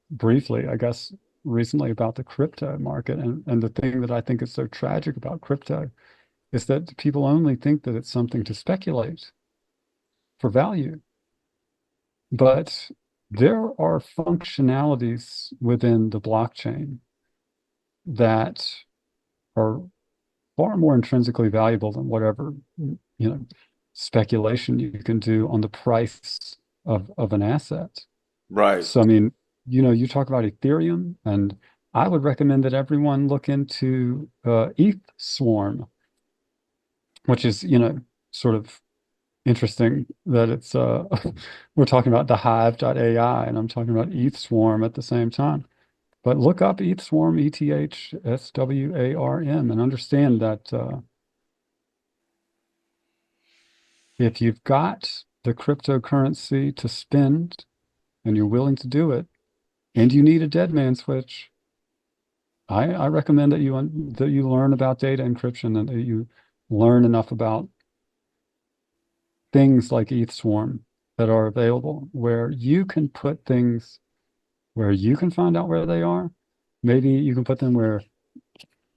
briefly, I guess, recently about the crypto market. And the thing that I think is so tragic about crypto is that people only think that it's something to speculate for value. But there are functionalities within the blockchain that are far more intrinsically valuable than whatever, speculation you can do on the price of an asset.
Right.
So, I mean, you talk about Ethereum, and I would recommend that everyone look into ETH Swarm, which is, sort of interesting that it's we're talking about the Hive AI, and I'm talking about ETH Swarm at the same time. But look up ETH Swarm, ETHSWARM, and understand that if you've got the cryptocurrency to spend and you're willing to do it, and you need a dead man switch, I recommend that you learn about data encryption and that you learn enough about things like ETH Swarm that are available where you can put things where you can find out where they are. Maybe you can put them where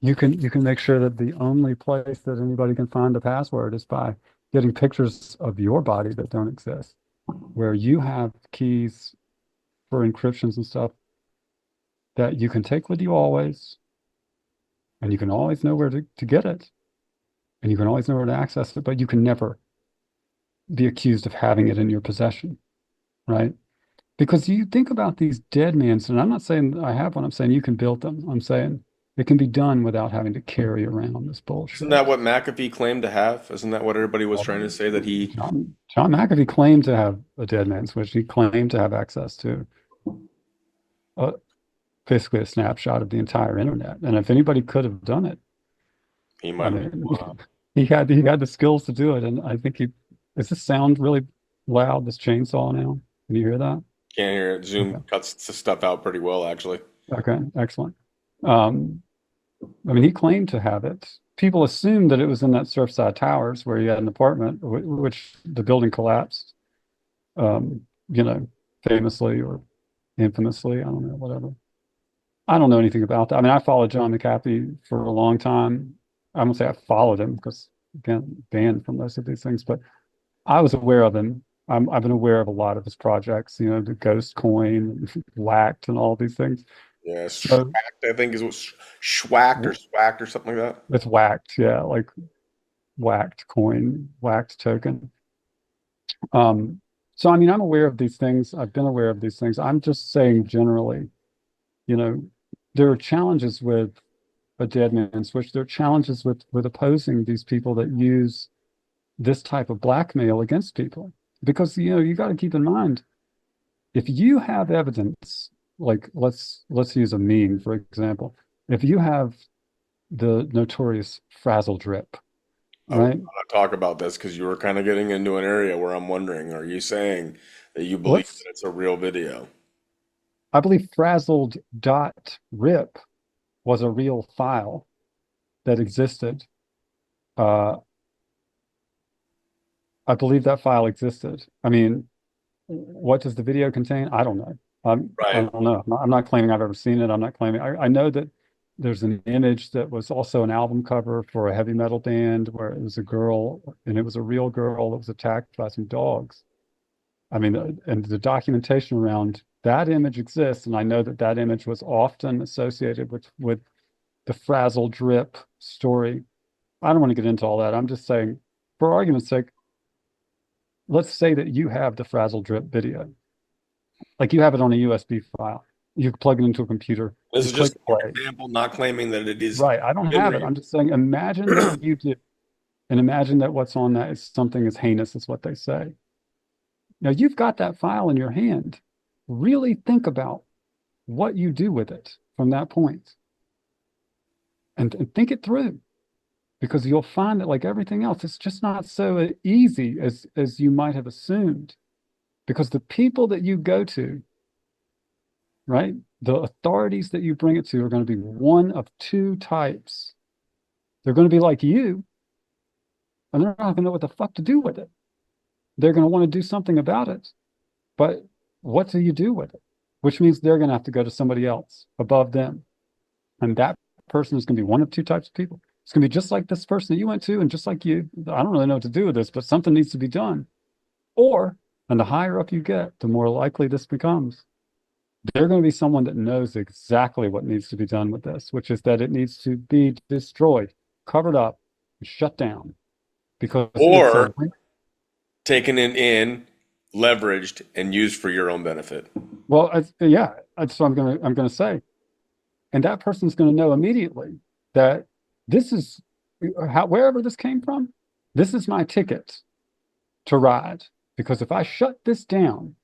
you can make sure that the only place that anybody can find the password is by getting pictures of your body that don't exist, where you have keys for encryptions and stuff that you can take with you always, and you can always know where to get it, and you can always know where to access it, but you can never be accused of having it in your possession, right? Because you think about these dead mans, and I'm not saying I have one, I'm saying you can build them. I'm saying it can be done without having to carry around this
Isn't that
bullshit.
what McAfee claimed to have? Isn't that what everybody was
Well,
trying to say that he?
John McAfee claimed to have a dead man switch. He claimed to have access to uh, basically a snapshot of the entire internet. And if anybody could have done it,
He
I
might have been.
mean, he had the skills to do it. And I think he, does this sound really loud, this chainsaw now? Can you hear that?
Can't hear it.
Okay.
Zoom cuts the stuff out pretty well, actually.
Okay, excellent. Um, I mean, he claimed to have it. People assumed that it was in that Surfside Towers where he had an apartment, which the building collapsed, you know, famously or infamously. I don't know, whatever. I don't know anything about that. I mean, I followed John McAfee for a long time. I won't say I followed him because, again, banned from most of these things, but I was aware of him. I've been aware of a lot of his projects, you know, the Ghost Coin, Whacked, and all these things.
Yeah,
So
Schwacked, I think is what Schwacked or Swacked or something like that.
it's Whacked, yeah, like Whacked coin, Whacked token. So I mean, I'm aware of these things. I've been aware of these things. I'm just saying generally, you know, there are challenges with a dead man switch. There are challenges with opposing these people that use this type of blackmail against people. Because you know, you got to keep in mind, if you have evidence, like let's use a meme, for example. If you have the notorious Frazzle Drip,
I was
right?
going to talk about this because you were kind of getting into an area where I'm wondering, are you saying that you believe that
Let's
it's a real video?
I believe frazzled dot rip was a real file that existed. Uh, I believe that file existed. I mean, what does the video contain? I don't know. I
Right.
don't know. I'm not claiming I've ever seen it. I'm not claiming. I know that there's an image that was also an album cover for a heavy metal band where it was a girl, and it was a real girl that was attacked by some dogs. I mean, and the documentation around that image exists, and I know that that image was often associated with the Frazzle Drip story. I don't want to get into all that. I'm just saying, for argument's sake, let's say that you have the Frazzle Drip video, like you have it on a USB file. You plug it into a computer,
This
you
is just
click
an
play.
example, not claiming that it is
Right. I don't
been
have it.
real.
I'm just saying, imagine that you do, and imagine that what's on that is something as heinous as what they say. Now you've got that file in your hand. Really think about what you do with it from that point, and think it through, because you'll find that like everything else, it's just not so easy as you might have assumed. Because the people that you go to, right, the authorities that you bring it to are going to be one of two types. They're going to be like you, and they're not going to know what the fuck to do with it. They're going to want to do something about it, but what do you do with it? Which means they're going to have to go to somebody else above them. And that person is going to be one of two types of people. It's going to be just like this person that you went to, and just like you. I don't really know what to do with this, but something needs to be done. Or, and the higher up you get, the more likely this becomes. They're going to be someone that knows exactly what needs to be done with this, which is that it needs to be destroyed, covered up, shut down, because it's a,
Or taken it in, leveraged, and used for your own benefit.
well, yeah, that's what I'm going to say. And that person's going to know immediately that this is wherever this came from, this is my ticket to ride. Because if I shut this down,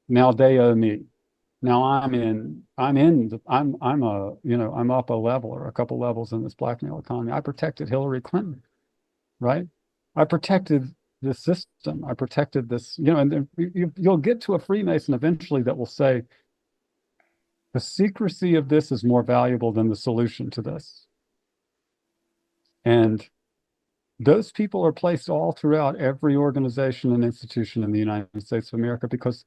now they owe me. Now I'm a, I'm up a level or a couple levels in this blackmail economy. I protected Hillary Clinton, right? I protected this system. I protected this, and then you'll get to a Freemason eventually that will say, the secrecy of this is more valuable than the solution to this. And those people are placed all throughout every organization and institution in the United States of America because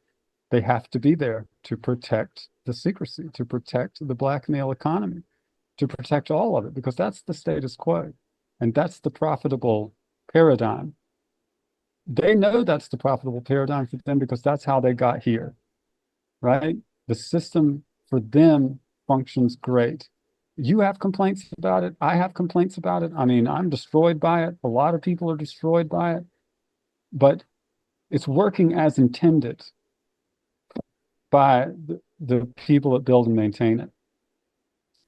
they have to be there to protect the secrecy, to protect the blackmail economy, to protect all of it, because that's the status quo. And that's the profitable paradigm. They know that's the profitable paradigm for them because that's how they got here, right? The system for them functions great. You have complaints about it. I have complaints about it. I mean, I'm destroyed by it. A lot of people are destroyed by it, but it's working as intended by the people that build and maintain it.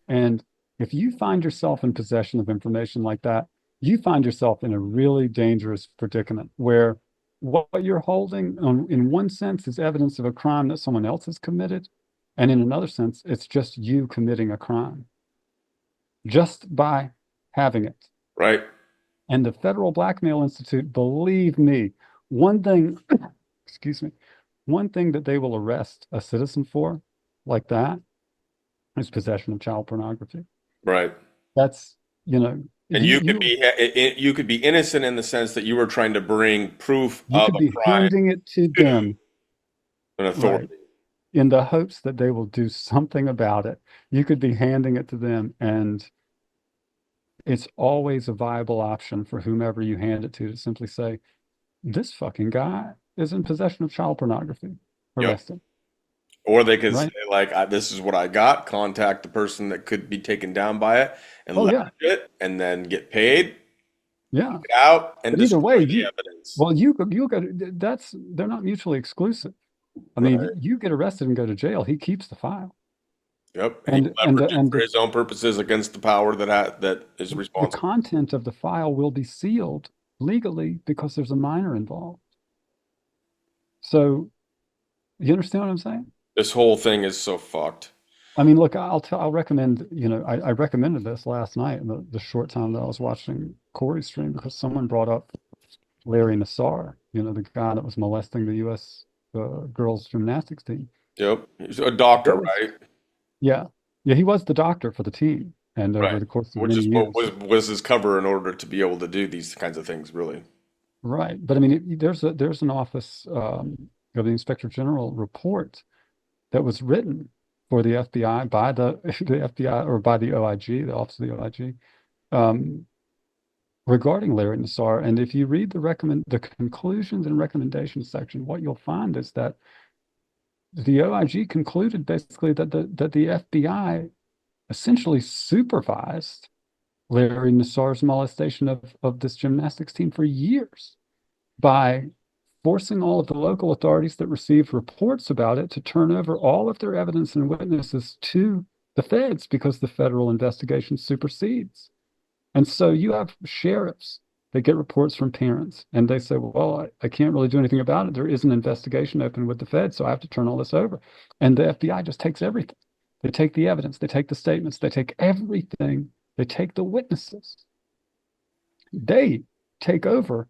And if you find yourself in possession of information like that, you find yourself in a really dangerous predicament where what you're holding, in one sense, is evidence of a crime that someone else has committed. And in another sense, it's just you committing a crime just by having it.
Right.
And the Federal Blackmail Institute, believe me, one thing, excuse me, one thing that they will arrest a citizen for like that is possession of child pornography.
Right.
That's, you know,
And
you you
you could be innocent in the sense that you were trying to bring proof
you
of
could
a
be
crime
handing it to
to
them,
an
right,
authority.
in the hopes that they will do something about it. You could be handing it to them, and it's always a viable option for whomever you hand it to simply say, this fucking guy is in possession of child pornography.
Yep.
Arrest him,
Or they could say,
right?
like, this is what I got, contact the person that could be taken down by it and
Oh
leverage
yeah,
it and then get paid,
yeah.
get out, and
But either
destroy
way,
the
you
evidence.
well, you go. That's they're not mutually exclusive. I mean,
Right.
you get arrested and go to jail. He keeps the file,
Yep. And he
and and the
leveraged it
and
for
the
his own purposes against the power that is
the
responsible.
content of the file will be sealed legally because there's a minor involved. So you understand what I'm saying?
This whole thing is so fucked.
I mean, look, I'll recommend, I recommended this last night in the short time that I was watching Corey's stream because someone brought up Larry Nassar, the guy that was molesting the U.S. Girls gymnastics team.
Yep. He's a doctor,
There was,
right?
yeah, yeah, he was the doctor for the team, and over
Right.
the course of
Which
many
is what
years.
was his cover in order to be able to do these kinds of things, really.
Right. But I mean, there's an office of the Inspector General report that was written for the FBI by the FBI or by the OIG, the Office of the OIG, um, regarding Larry Nassar. And if you read the conclusions and recommendations section, what you'll find is that the OIG concluded basically that the FBI essentially supervised Larry Nassar's molestation of this gymnastics team for years by forcing all of the local authorities that received reports about it to turn over all of their evidence and witnesses to the feds because the federal investigation supersedes. And so you have sheriffs that get reports from parents and they say, well, I can't really do anything about it. There is an investigation open with the feds, so I have to turn all this over. And the FBI just takes everything. They take the evidence, they take the statements, they take everything, they take the witnesses. They take over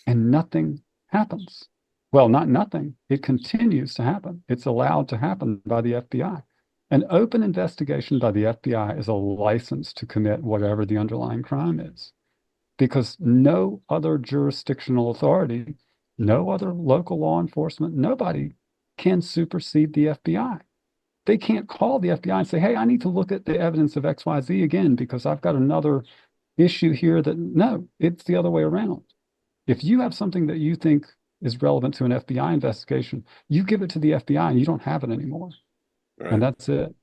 and nothing happens. Well, not nothing. It continues to happen. It's allowed to happen by the FBI. An open investigation by the FBI is a license to commit whatever the underlying crime is, because no other jurisdictional authority, no other local law enforcement, nobody can supersede the FBI. They can't call the FBI and say, hey, I need to look at the evidence of XYZ again because I've got another issue here that no, it's the other way around. If you have something that you think is relevant to an FBI investigation, you give it to the FBI and you don't have it anymore. And
Right.
that's it.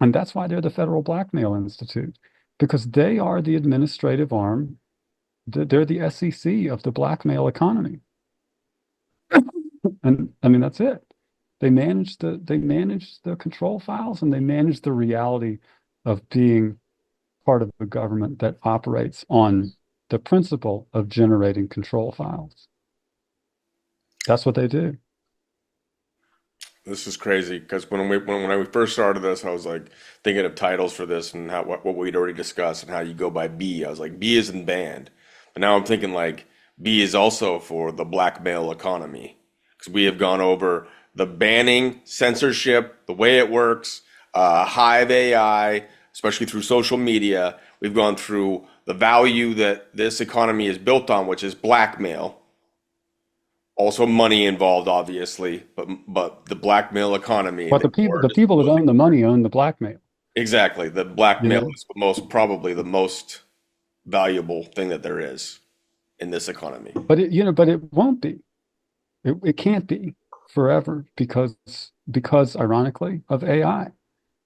And that's why they're the Federal Blackmail Institute, because they are the administrative arm. They're the SEC of the blackmail economy. And I mean, that's it. They manage the control files and they manage the reality of being part of a government that operates on the principle of generating control files. That's what they do.
This is crazy because when I first started this, I was like thinking of titles for this and how what we'd already discussed and how you go by B. I was like B is in band, but now I'm thinking like B is also for the blackmail economy because we have gone over the banning, censorship, the way it works, Hive AI, especially through social media. We've gone through the value that this economy is built on, which is blackmail. Also money involved, obviously, but the blackmail economy,
But
the
the
core
people that own the money own the blackmail,
exactly, the
you
blackmail
know.
is probably the most valuable thing that there is in this economy.
But it won't be. It can't be forever because because, ironically, of AI,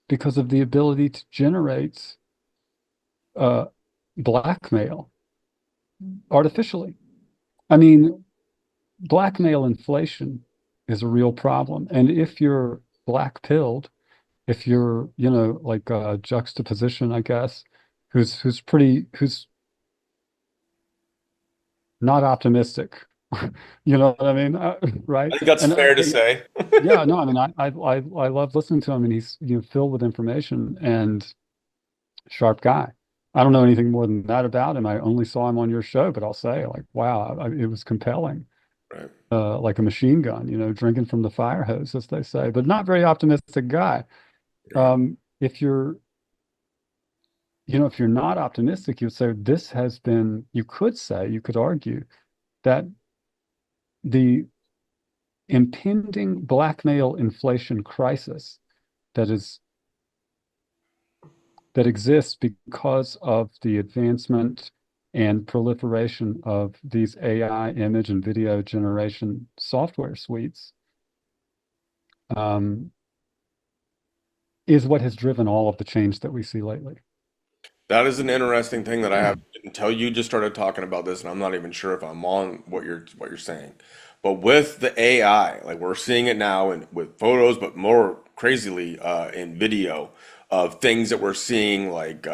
because of the ability to generate uh, blackmail artificially. I mean, blackmail inflation is a real problem. And if you're black pilled, if you're, like a juxtaposition, I guess, who's not optimistic, you know what I mean? Right?
I think that's
And
fair to say.
yeah, no, I mean, I love listening to him, and he's filled with information and sharp guy. I don't know anything more than that about him. I only saw him on your show, but I'll say, like, wow, it was compelling,
Right.
like a machine gun, drinking from the fire hose, as they say, but not very optimistic guy.
Yeah.
If you're, if you're not optimistic, you would say this has been, you could argue that the impending blackmail inflation crisis that is that exists because of the advancement and proliferation of these AI image and video generation software suites, um, is what has driven all of the change that we see lately.
That is an interesting thing that I have until you just started talking about this, and I'm not even sure if I'm on what you're saying. But with the AI, like we're seeing it now and with photos, but more crazily in video of things that we're seeing, like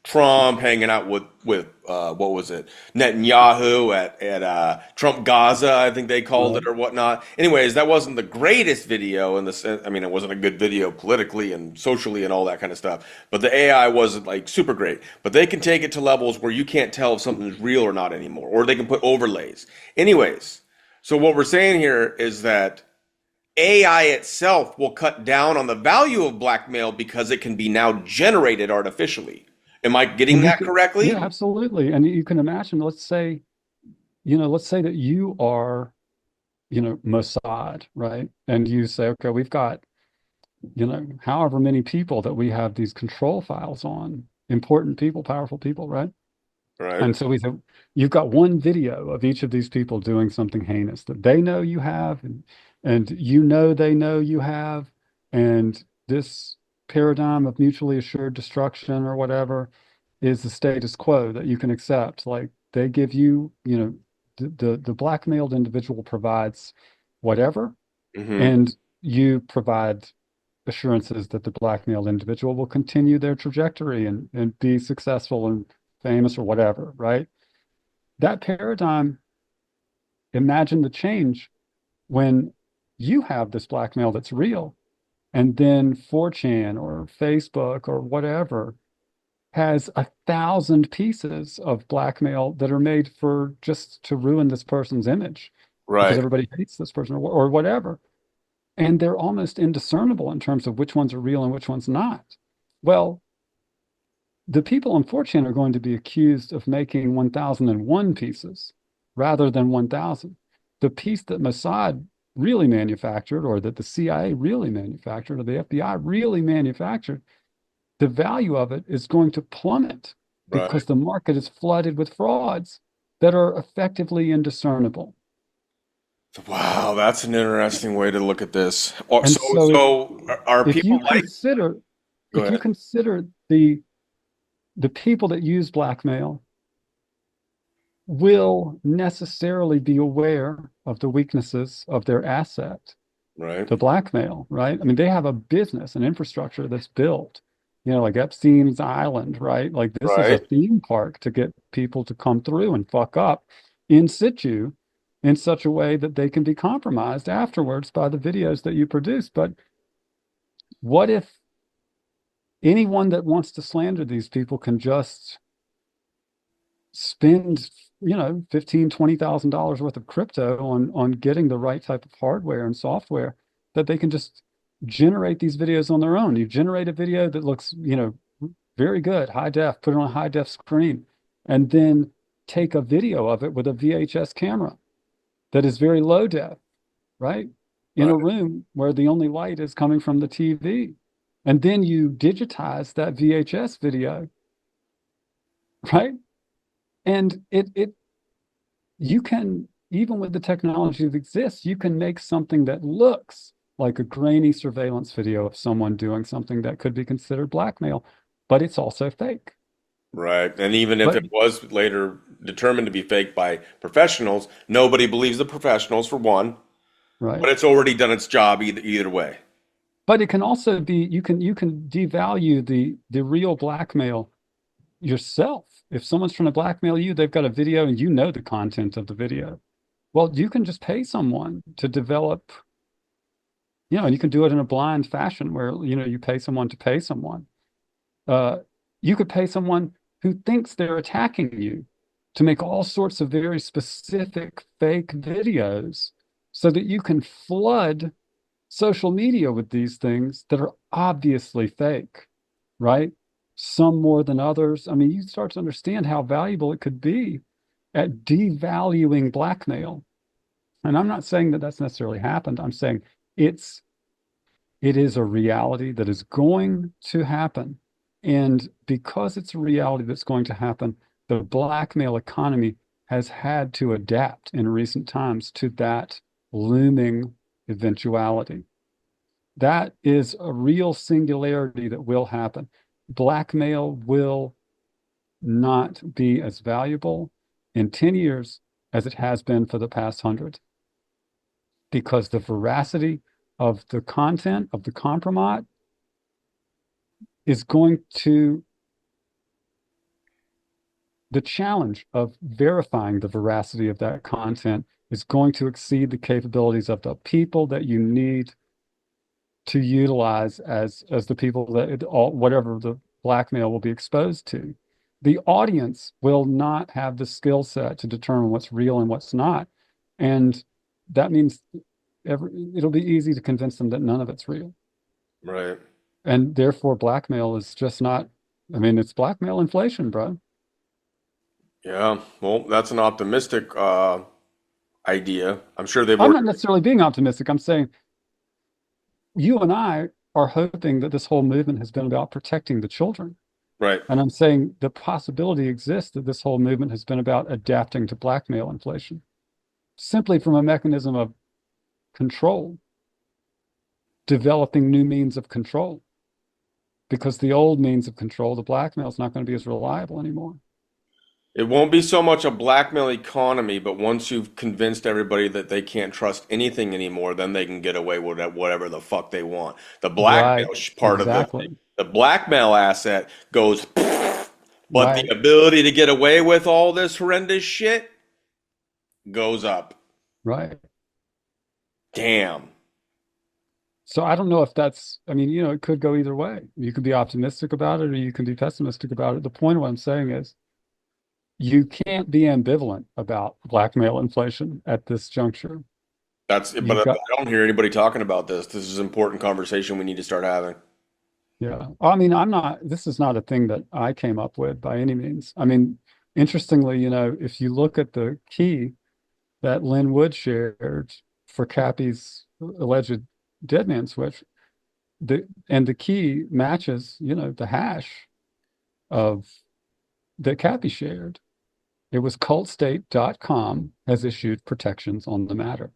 Trump hanging out with what was it, Netanyahu at Trump Gaza, I think they called
Right.
it or whatnot. Anyways, that wasn't the greatest video in the sense. I mean, it wasn't a good video politically and socially and all that kind of stuff. But the AI wasn't like super great. But they can take it to levels where you can't tell if something's real or not anymore, or they can put overlays. Anyways, so what we're saying here is that AI itself will cut down on the value of blackmail because it can be now generated artificially. Am I getting
And
that correctly?
yeah, absolutely. And you can imagine, let's say that you are, Mossad, right? And you say, okay, we've got, however many people that we have these control files on, important people, powerful people, right?
Right,
And so we said, you've got one video of each of these people doing something heinous that they know you have, and they know you have, and this paradigm of mutually assured destruction or whatever is the status quo that you can accept. Like they give you, the blackmailed individual provides whatever,
hmm
and you provide assurances that the blackmailed individual will continue their trajectory and be successful and famous or whatever, right? That paradigm, imagine the change when you have this blackmail that's real, and then 4chan or Facebook or whatever has 1,000 pieces of blackmail that are made for just to ruin this person's image because
right.
everybody hates this person or whatever. And they're almost indiscernible in terms of which ones are real and which ones not. Well, the people on 4chan are going to be accused of making 1,001 pieces rather than 1,000. The piece that Mossad really manufactured, or that the CIA really manufactured, or the FBI really manufactured, the value of it is going to plummet
Right.
because the market is flooded with frauds that are effectively indiscernible.
Wow, that's an interesting way to look at this. Oh,
And
so,
so
so are
if
people
you
like?
consider
Go
if you
ahead.
consider the people that use blackmail will necessarily be aware of the weaknesses of their asset,
Right,
the blackmail, right? I mean, they have a business, an infrastructure that's built, like Epstein's Island, right? Like this is a
right.
theme park to get people to come through and fuck up in situ in such a way that they can be compromised afterwards by the videos that you produce. But what if anyone that wants to slander these people can just spend, 15, $20,000 worth of crypto on getting the right type of hardware and software that they can just generate these videos on their own. You generate a video that looks, very good, high def, put it on a high def screen, and then take a video of it with a VHS camera that is very low def, right? In a
Right.
room where the only light is coming from the TV. And then you digitize that VHS video, right? And you can, even with the technology that exists, you can make something that looks like a grainy surveillance video of someone doing something that could be considered blackmail, but it's also fake.
Right. And even if
But
it was later determined to be fake by professionals, nobody believes the professionals for one,
right.
but it's already done its job either way.
But it can also be you can devalue the real blackmail yourself. If someone's trying to blackmail you, they've got a video and you know the content of the video. Well, you can just pay someone to develop, and you can do it in a blind fashion where, you pay someone to pay someone. Uh, you could pay someone who thinks they're attacking you to make all sorts of very specific fake videos so that you can flood social media with these things that are obviously fake, right? Some more than others. I mean, you start to understand how valuable it could be at devaluing blackmail. And I'm not saying that that's necessarily happened. I'm saying it's it is a reality that is going to happen. And because it's a reality that's going to happen, the blackmail economy has had to adapt in recent times to that looming eventuality. That is a real singularity that will happen. Blackmail will not be as valuable in 10 years as it has been for the past 100 because the veracity of the content of the compromise is going to, the challenge of verifying the veracity of that content is going to exceed the capabilities of the people that you need to utilize as the people that whatever the blackmail will be exposed to. The audience will not have the skill set to determine what's real and what's not. And that means it'll be easy to convince them that none of it's real.
Right.
And therefore, blackmail is just not, I mean, it's blackmail inflation, bro.
Yeah. Well, that's an optimistic idea. I'm sure they've
I'm
already.
not necessarily being optimistic. I'm saying you and I are hoping that this whole movement has been about protecting the children.
Right.
And I'm saying the possibility exists that this whole movement has been about adapting to blackmail inflation, simply from a mechanism of control, developing new means of control, because the old means of control, the blackmail, is not going to be as reliable anymore.
It won't be so much a blackmail economy, but once you've convinced everybody that they can't trust anything anymore, then they can get away with whatever the fuck they want. The
Right.
blackmail part of the thing,
Exactly.
the blackmail asset goes, but the
Right.
ability to get away with all this horrendous shit goes up.
Right.
Damn.
So I don't know if that's, I mean, it could go either way. You can be optimistic about it or you can be pessimistic about it. The point of what I'm saying is you can't be ambivalent about blackmail inflation at this juncture.
But
You've
I
got,
don't hear anybody talking about this. This is an important conversation we need to start having.
yeah. I mean, this is not a thing that I came up with by any means. I mean, interestingly, if you look at the key that Lynn Wood shared for Cappy's alleged dead man switch, the key matches, the hash of that Cappy shared. It was cultstate.com has issued protections on the matter.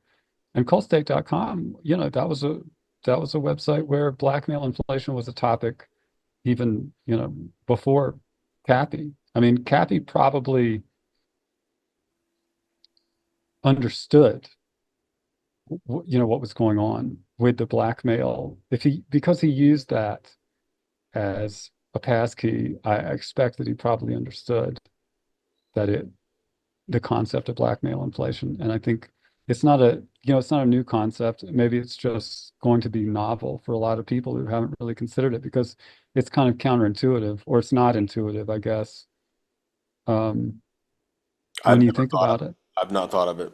And cultstate.com, that was a website where blackmail inflation was a topic even, before Cappy. I mean, Cappy probably understood, what was going on with the blackmail. Because he used that as a passkey, I expect that he probably understood that the concept of blackmail inflation. And I think it's not a new concept. Maybe it's just going to be novel for a lot of people who haven't really considered it because it's kind of counterintuitive, or it's not intuitive, I guess,
I've
when you
never
think
thought of
about
it.
it.
I've not thought of it.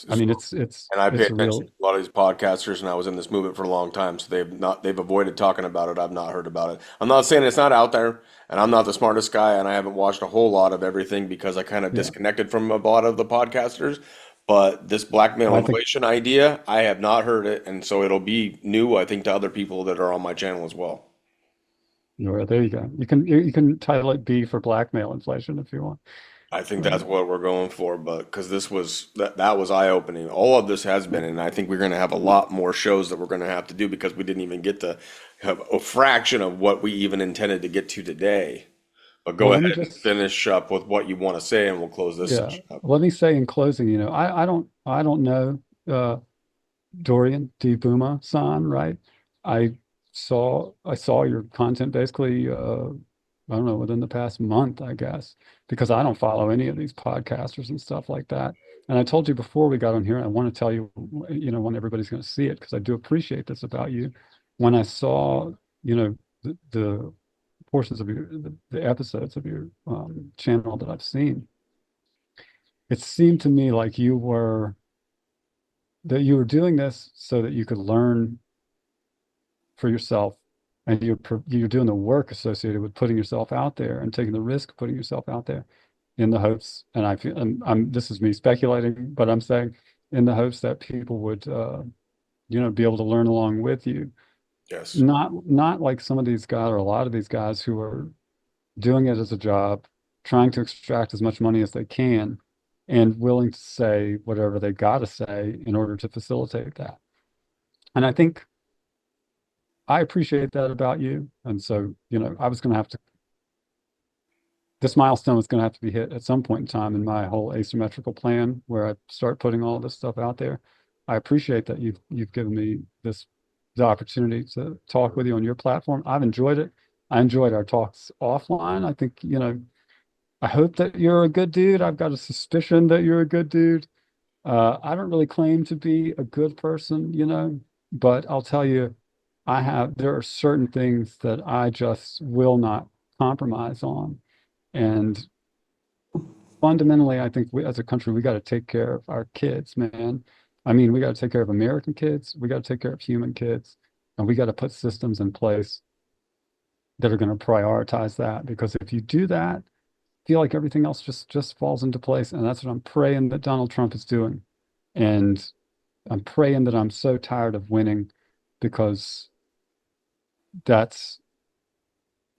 I
So,
mean, it's
and I pay
it's a
attention
real,
to a lot of these podcasters, and I was in this movement for a long time, so they've avoided talking about it. I've not heard about it. I'm not saying it's not out there, and I'm not the smartest guy, and I haven't watched a whole lot of everything because I kind of
yeah.
disconnected from a lot of the podcasters. But this blackmail
I think,
inflation idea, I have not heard it, and so it'll be new, I think, to other people that are on my channel as well.
there you go. You can title it B for blackmail inflation if you want.
I think
Uh,
that's what we're going for, but because that was eye-opening. All of this has been, and I think we're going to have a lot more shows that we're going to have to do because we didn't even get to have a fraction of what we even intended to get to today. But
well,
go
let me
ahead and
just,
finish up with what you want to say, and we'll close this
yeah,
session up.
let me say in closing, I don't know, Dorian D. Booma san, right? I I saw your content basically, I don't know, within the past month, I guess, because I don't follow any of these podcasters and stuff like that. And I told you before we got on here, I want to tell you, when everybody's going to see it, because I do appreciate this about you. When I saw, the portions of the episodes of your channel that I've seen, it seemed to me like that you were doing this so that you could learn for yourself, and you're doing the work associated with putting yourself out there and taking the risk of putting yourself out there in the hopes, and I feel, and I'm this is me speculating, but I'm saying in the hopes that people would be able to learn along with you.
Yes,
Not like some of these guys, or a lot of these guys, who are doing it as a job, trying to extract as much money as they can, and willing to say whatever they got to say in order to facilitate that. And I think I appreciate that about you. And so, I was going to have to, this milestone was going to have to be hit at some point in time in my whole asymmetrical plan where I start putting all this stuff out there. I appreciate that you've given me the opportunity to talk with you on your platform. I've enjoyed it. I enjoyed our talks offline. I think, I hope that you're a good dude. I've got a suspicion that you're a good dude. I don't really claim to be a good person, but I'll tell you, there are certain things that I just will not compromise on. And fundamentally, I think we, as a country, we got to take care of our kids, man. I mean, we got to take care of American kids. We got to take care of human kids. And we got to put systems in place that are going to prioritize that. Because if you do that, I feel like everything else just falls into place. And that's what I'm praying that Donald Trump is doing. And I'm praying that I'm so tired of winning, because that's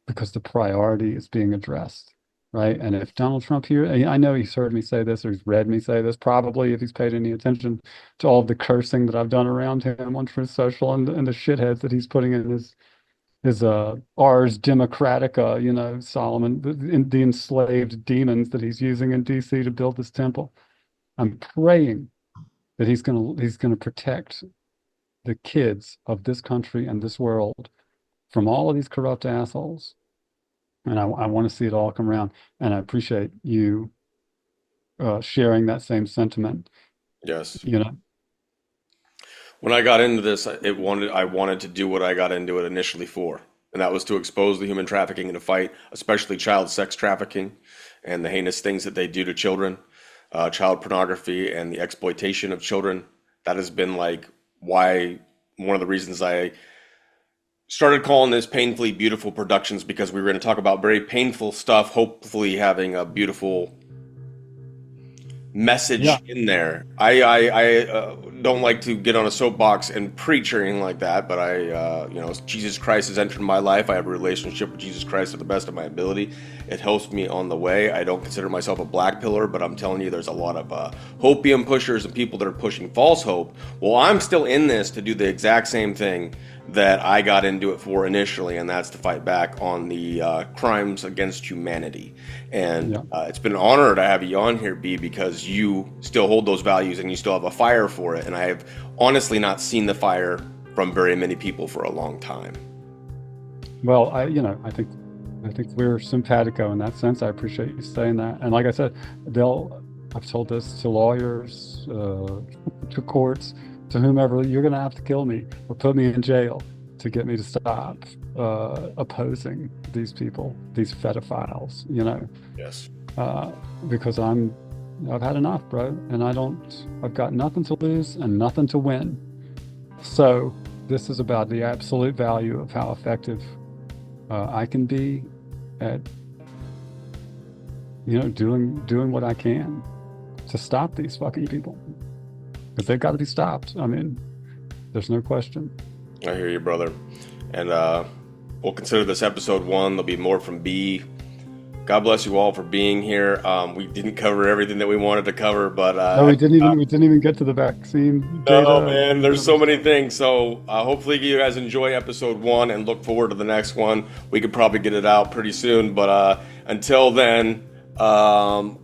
because the priority is being addressed, right? And if Donald Trump here, I know he's heard me say this, or he's read me say this, probably, if he's paid any attention to all of the cursing that I've done around him on Truth Social, and the shitheads that he's putting in his Ars Democratica, Solomon, the enslaved demons that he's using in DC to build this temple. I'm praying that he's gonna protect the kids of this country and this world from all of these corrupt assholes. And I want to see it all come around. And I appreciate you sharing that same sentiment.
yes.
You know,
When I got into this, I wanted to do what I got into it initially for, and that was to expose the human trafficking in a fight, especially child sex trafficking and the heinous things that they do to children, child pornography and the exploitation of children. That has been like why one of the reasons I started calling this painfully beautiful productions, because we were going to talk about very painful stuff, hopefully having a beautiful
yeah.
message in there. I don't like to get on a soapbox and preach or anything like that, but Jesus Christ has entered my life. I have a relationship with Jesus Christ to the best of my ability. It helps me on the way. I don't consider myself a black pillar, but I'm telling you, there's a lot of hopium pushers and people that are pushing false hope. Well, I'm still in this to do the exact same thing that I got into it for initially, and that's to fight back on the crimes against humanity. And
Yeah.
it's been an honor to have you on here, B, because you still hold those values and you still have a fire for it. And I have honestly not seen the fire from very many people for a long time.
Well, I think we're simpatico in that sense. I appreciate you saying that. And like I said, I've told this to lawyers, to courts, to whomever, you're going to have to kill me or put me in jail to get me to stop opposing these people, these pedophiles,
Yes.
uh, because I've had enough, bro, and I've got nothing to lose and nothing to win. So this is about the absolute value of how effective I can be at, doing what I can to stop these fucking people, because they've got to be stopped. I mean, there's no question.
I hear you, brother. And we'll consider this episode one. There'll be more from B. God bless you all for being here. We didn't cover everything that we wanted to cover, but
No, we didn't even get to the vaccine
no,
data.
man, there's so many things. So hopefully you guys enjoy episode 1 and look forward to the next one. We could probably get it out pretty soon, but until then,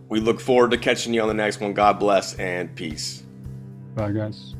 we look forward to catching you on the next one. God bless and peace.
Bye, guys.